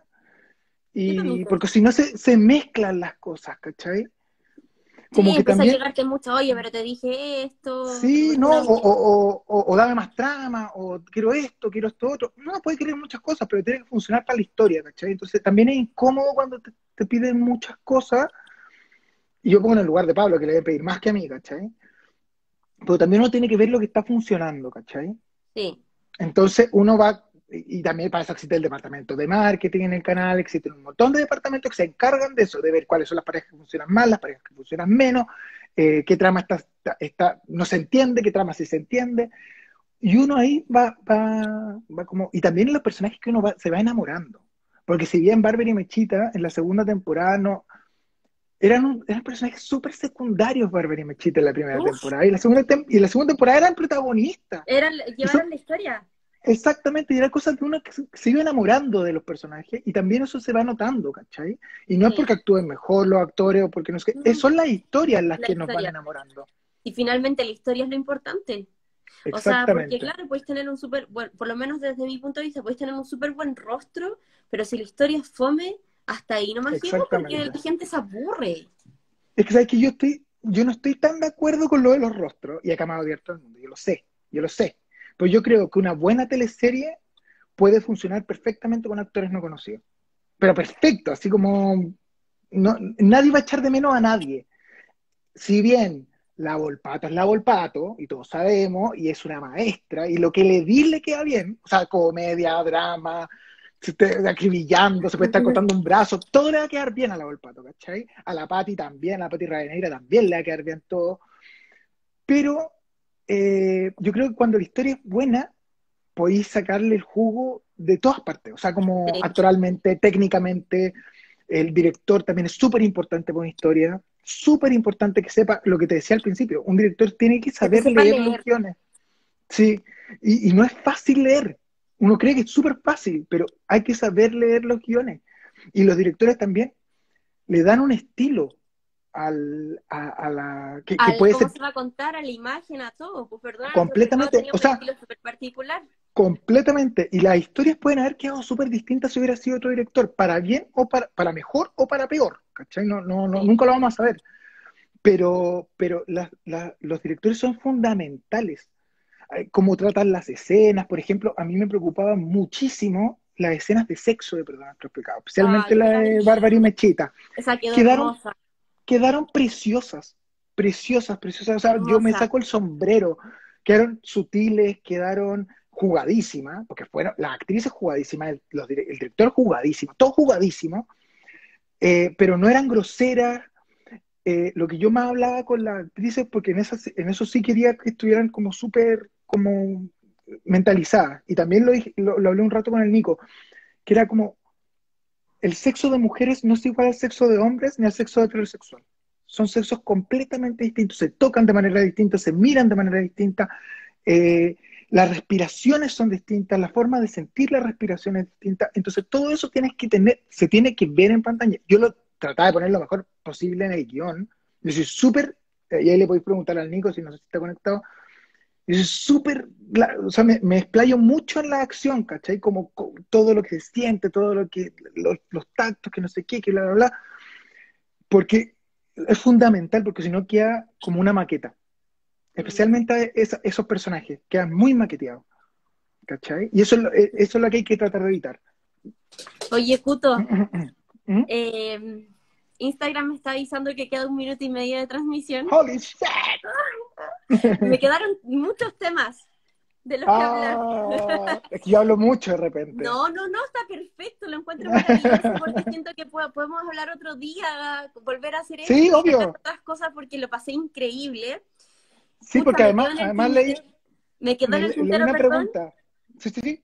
Yo también y creo. porque si no se mezclan las cosas, ¿cachai? Sí, Como que empieza a también, llegarte mucho, oye, pero te dije esto, sí, no, una vez. o dame más trama, o quiero esto otro. No, puede querer muchas cosas, pero tiene que funcionar para la historia, ¿cachai? Entonces también es incómodo cuando te piden muchas cosas, y yo pongo en el lugar de Pablo, que le debe pedir más que a mí, ¿cachai? pero también uno tiene que ver lo que está funcionando, ¿cachai? Sí, Entonces uno va, y también para eso existe el departamento de marketing en el canal, existen un montón de departamentos que se encargan de eso, de ver cuáles son las parejas que funcionan más, las parejas que funcionan menos, qué trama no se entiende, qué trama sí se entiende, y uno ahí va como, y también los personajes que se va enamorando, porque si bien Barber y Mechita en la segunda temporada no, eran personajes súper secundarios Barber y Mechita en la primera uf, temporada, y la segunda temporada eran protagonistas. Y son llevaron la historia. exactamente, y era cosa de uno que se iba enamorando de los personajes, y también eso se va notando, ¿cachai? Y no es Sí, porque actúen mejor los actores o porque no sé qué, no, son las historias las la que nos van historia. enamorando. Y finalmente la historia es lo importante. O sea, porque Exactamente, claro, puedes tener un súper, bueno, por lo menos desde mi punto de vista, puedes tener un súper buen rostro, pero si la historia es fome, hasta ahí nomás llegó porque exactamente. la gente se aburre. Es que sabes que yo no estoy tan de acuerdo con lo de los rostros, y acá me ha odiado todo el mundo, yo lo sé. Pero yo creo que una buena teleserie puede funcionar perfectamente con actores no conocidos. Pero perfecto, así como nadie va a echar de menos a nadie. Si bien la Volpato es la Volpato, y todos sabemos, y es una maestra, y lo que le di le queda bien, o sea, comedia, drama, se esté acribillando, se puede estar cortando un brazo, todo le va a quedar bien a la Volpato, ¿cachai? A la Pati también, a la Pati Radeneira también le va a quedar bien todo, pero yo creo que cuando la historia es buena, podéis sacarle el jugo de todas partes, o sea, como Sí, actoralmente, técnicamente, el director también es súper importante para una historia, súper importante que sepa lo que te decía al principio, un director tiene que que te saber sepa leer los leer. guiones, sí, y no es fácil leer, uno cree que es súper fácil, pero hay que saber leer los guiones, y los directores también le dan un estilo a la, que Al puede cómo ser se va a contar, a la imagen, a todo. Pues perdona, nuestro Ricardo completamente, tenía o un sea, estilo súper particular. completamente. Y las historias pueden haber quedado súper distintas si hubiera sido otro director, para bien o para mejor o para peor, ¿cachai? Sí, Nunca lo vamos a saber. Pero los directores son fundamentales. Cómo tratan las escenas, por ejemplo, a mí me preocupaban muchísimo las escenas de sexo de Perdón Nuestros Pecados, especialmente ay, la de Bárbara y Mechita. esa quedó Quedaron, hermosa, quedaron preciosas, preciosas, preciosas. O sea, yo me hermosa. saco el sombrero. Quedaron sutiles, quedaron jugadísimas, porque fueron las actrices jugadísimas, el director jugadísimo, todo jugadísimo, pero no eran groseras. Lo que yo más hablaba con las actrices, porque en eso sí quería que estuvieran como súper como mentalizadas. Y también lo hablé un rato con el Nico, que era como el sexo de mujeres no es igual al sexo de hombres ni al sexo heterosexual. Son sexos completamente distintos, se tocan de manera distinta, se miran de manera distinta, eh, las respiraciones son distintas, la forma de sentir la respiración es distinta. Entonces todo eso se tiene que ver en pantalla. Yo lo trataba de poner lo mejor posible en el guión. Yo soy súper, y ahí le podéis preguntar al Nico si no sé si está conectado, es súper, o sea, me explayo mucho en la acción, ¿cachai? Como todo lo que se siente, todo lo que, los tactos, que no sé qué, que bla, bla, bla, porque es fundamental, porque si no queda como una maqueta. Mm. Especialmente esos personajes, quedan muy maqueteados, ¿cachai? Y eso es lo que hay que tratar de evitar. Oye, Cuto, ¿Mm? eh, Instagram me está avisando que queda 1 minuto y medio de transmisión. Holy shit! Me quedaron muchos temas de los que hablar. Es que yo hablo mucho de repente. No, no, no, está perfecto, lo encuentro maravilloso porque siento que podemos hablar otro día, volver a hacer Sí, esto y hablar de obvio. otras cosas porque lo pasé increíble. Sí, Pucha, porque además me quedó en el leí tintero, una perdón, pregunta. Sí, sí, sí.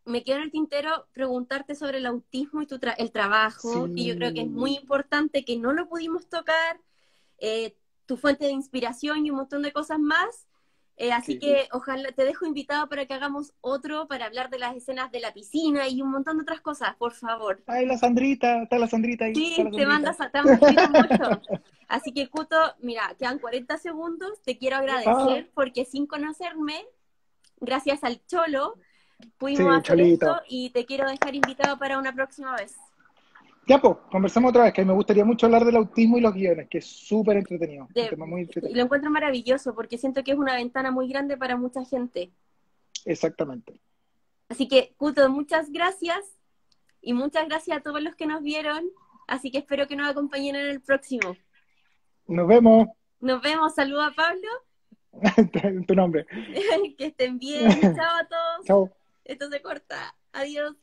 me quedó en el tintero preguntarte sobre el autismo y el trabajo, que yo creo que es muy Sí, importante, que no lo pudimos tocar, tu fuente de inspiración y un montón de cosas más. Así sí. que ojalá te dejo invitado para que hagamos otro para hablar de las escenas de la piscina y un montón de otras cosas, por favor. Ay, la Sandrita, está la Sandrita ahí, está Sí, la Sandrita. te han escrito mucho. Así que, Cuto, mira, quedan 40 segundos. Te quiero Ah, agradecer porque sin conocerme, gracias al Cholo, pudimos sí, hacer esto Cholito. y te quiero dejar invitado para una próxima vez. Ya, pues, conversamos otra vez, que me gustaría mucho hablar del autismo y los guiones, que es súper entretenido, un tema muy Y lo entretenido. encuentro maravilloso porque siento que es una ventana muy grande para mucha gente. Exactamente. Así que, Cuto, muchas gracias y muchas gracias a todos los que nos vieron. Así que espero que nos acompañen en el próximo. Nos vemos. Nos vemos. Saludos a Pablo. Tu nombre. Que estén bien. Chao a todos. Chao. Esto se corta. Adiós.